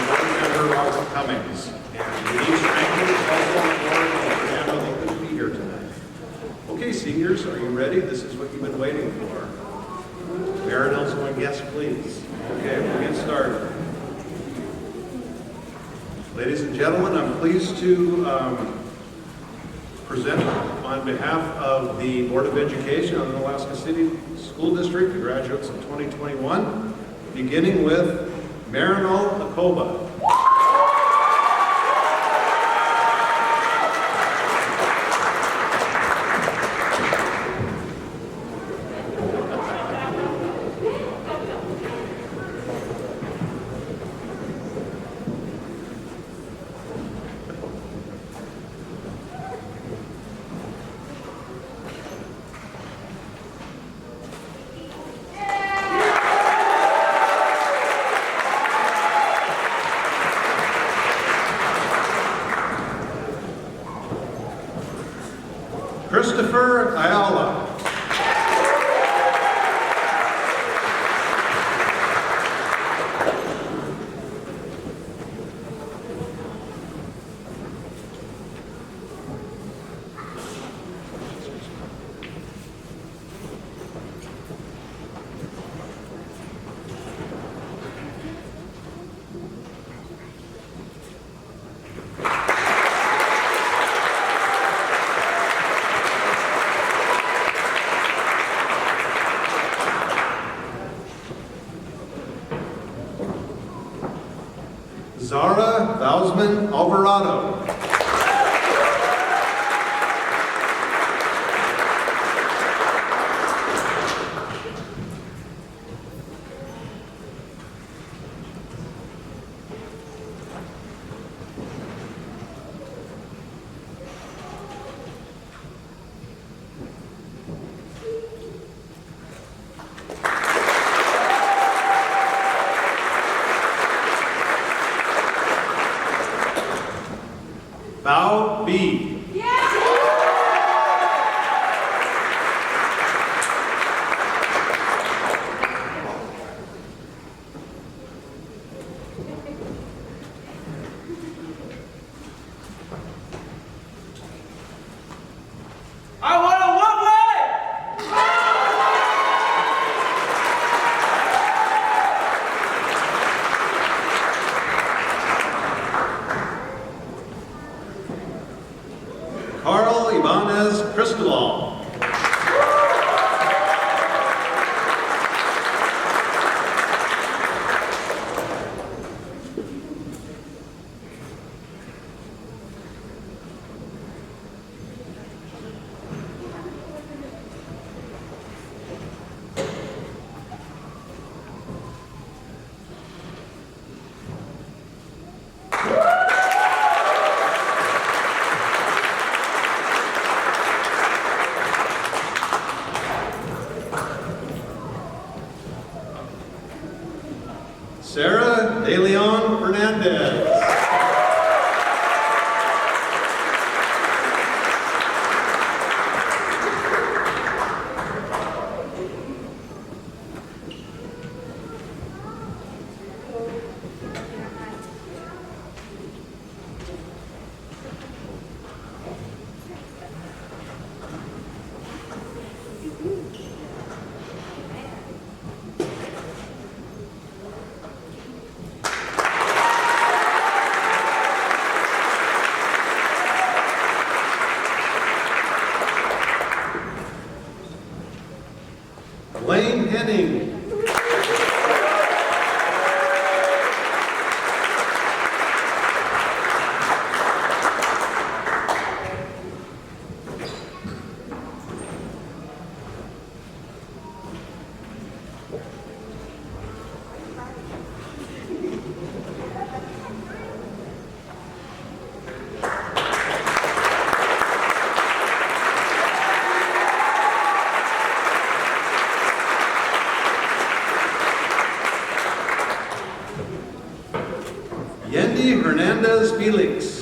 board member Robert Cummings. And Denise Franklin is also on board, and Fernando, they couldn't be here tonight. Okay, seniors, are you ready? This is what you've been waiting for. Marinel's going, yes, please. Okay, we'll get started. Ladies and gentlemen, I'm pleased to present on behalf of the Board of Education of the Unalaska City School District, the graduates of 2021, beginning with Marinel Akoba. Christopher Ayala. Zara Bausman Alvarado. Bao B. Cristobal. Sarah De Leon Fernandez. Lane Henning. Yendi Hernandez Felix.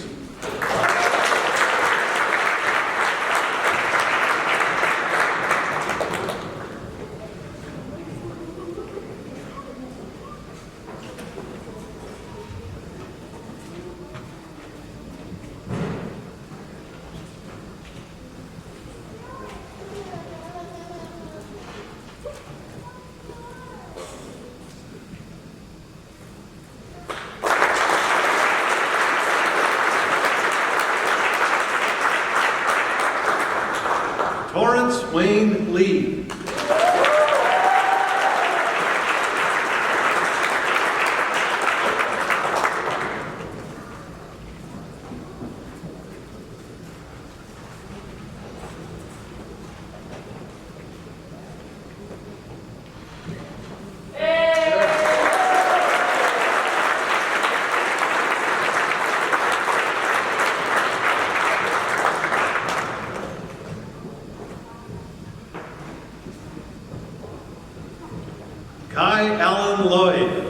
Torrance Wayne Lee. Kai Allen Lloyd.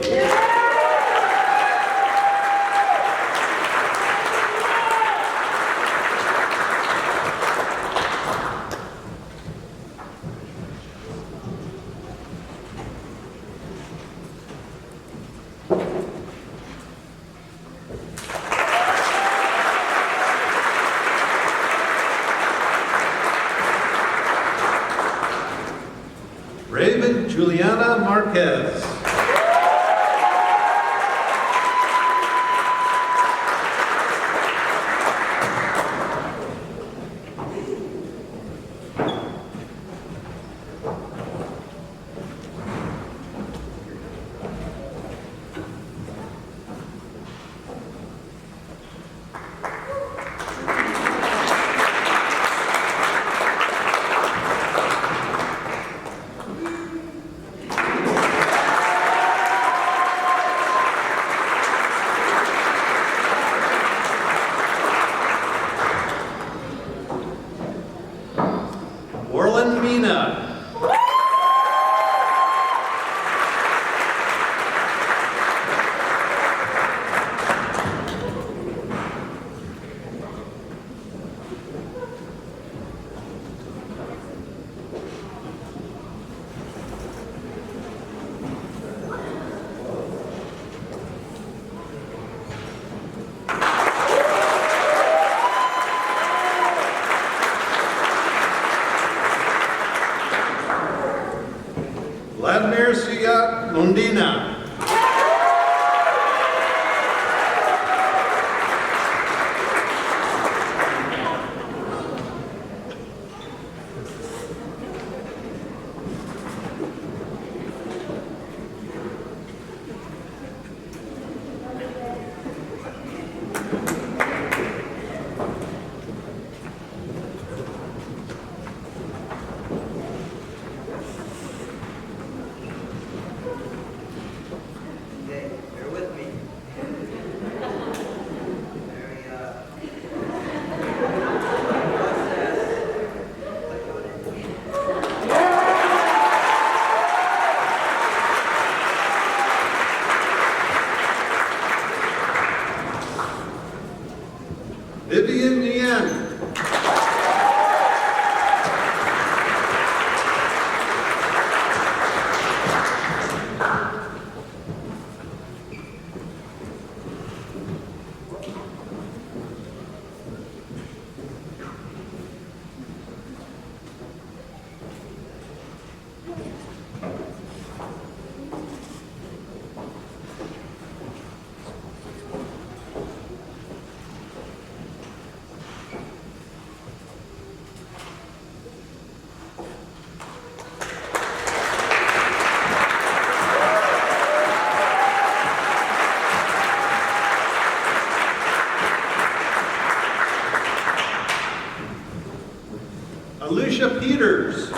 Raven Juliana Marquez. Orlin Mina. Vladimir Siyat Lundina. Okay, bear with me. Vivian Yen. Alicia Peters.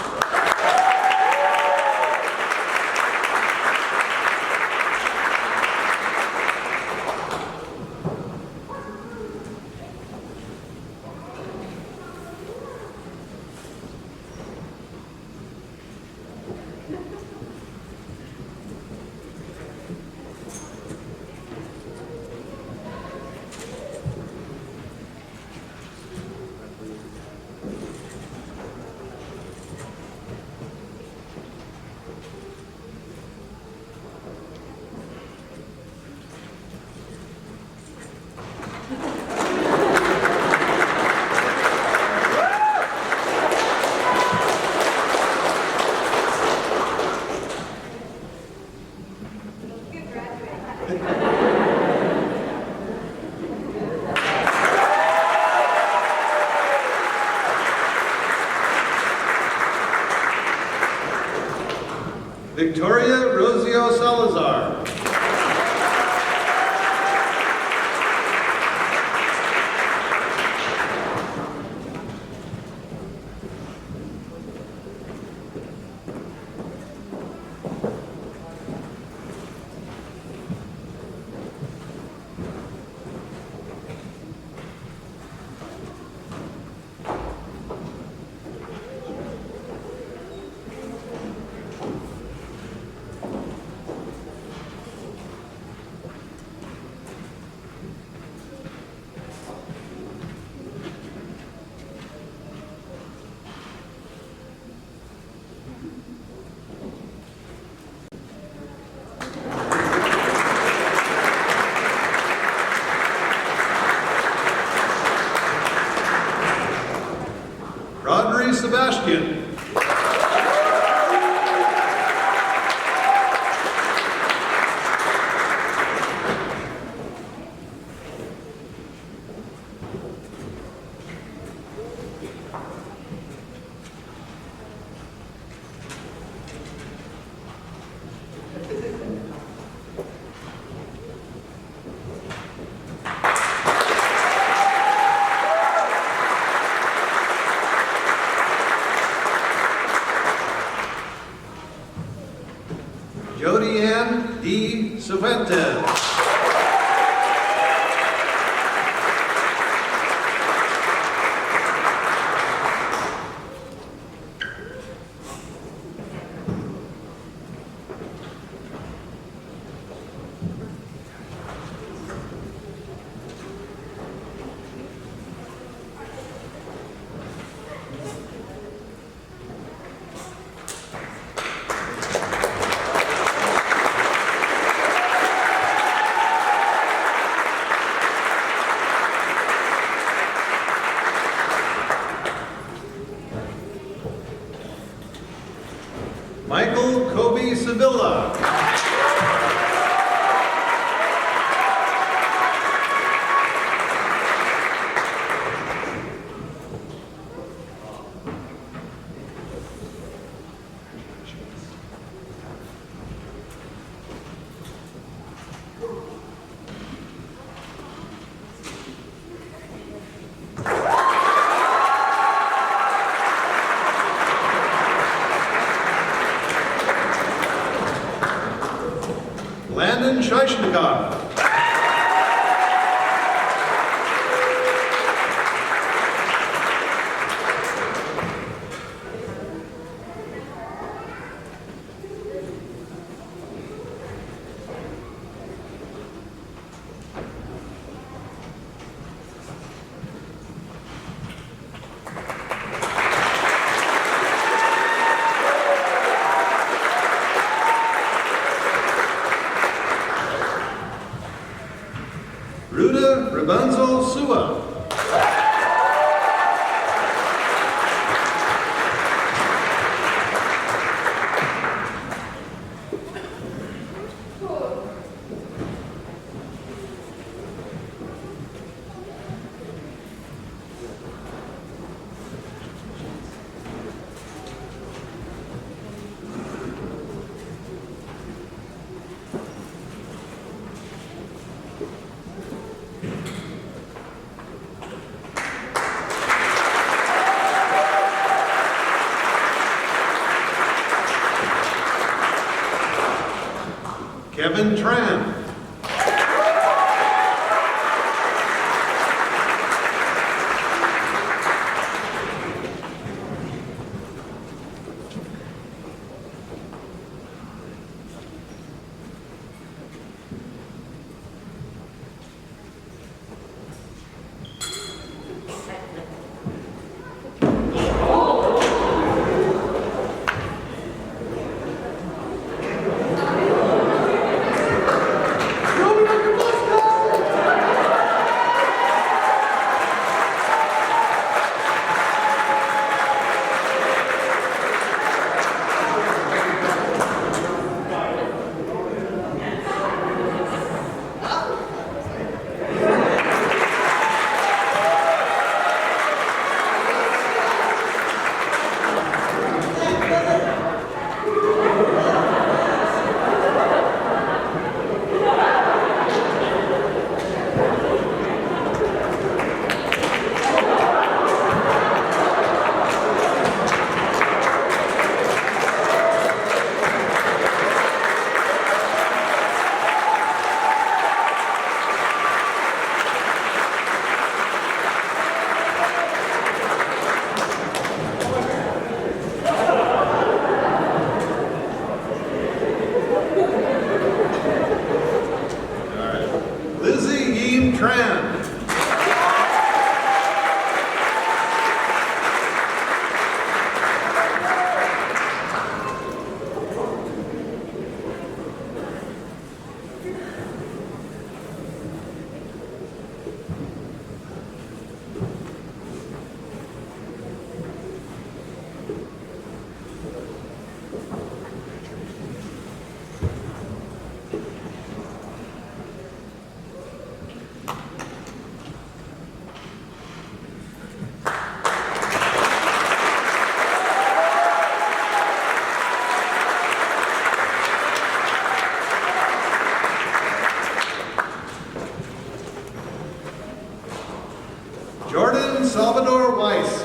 Lisa Rabunzo Sua. Kevin Tran. Salvador Weiss.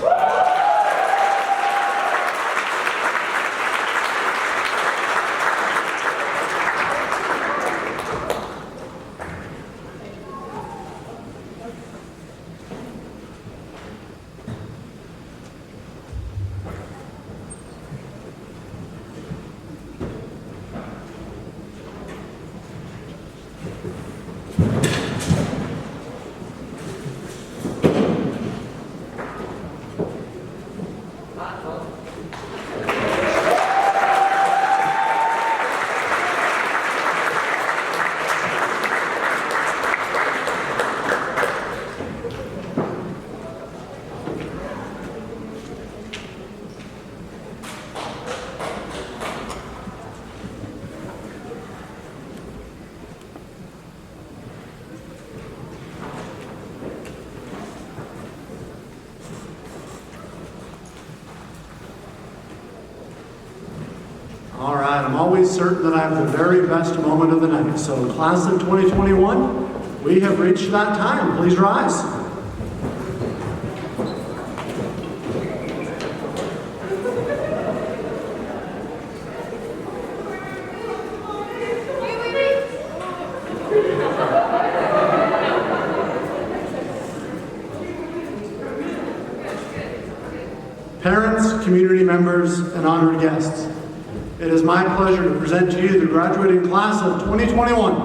All right, I'm always certain that I have the very best moment of the night. So class of 2021, we have reached that time. Please rise. Parents, community members, and honored guests, it is my pleasure to present to you the graduating class of 2021.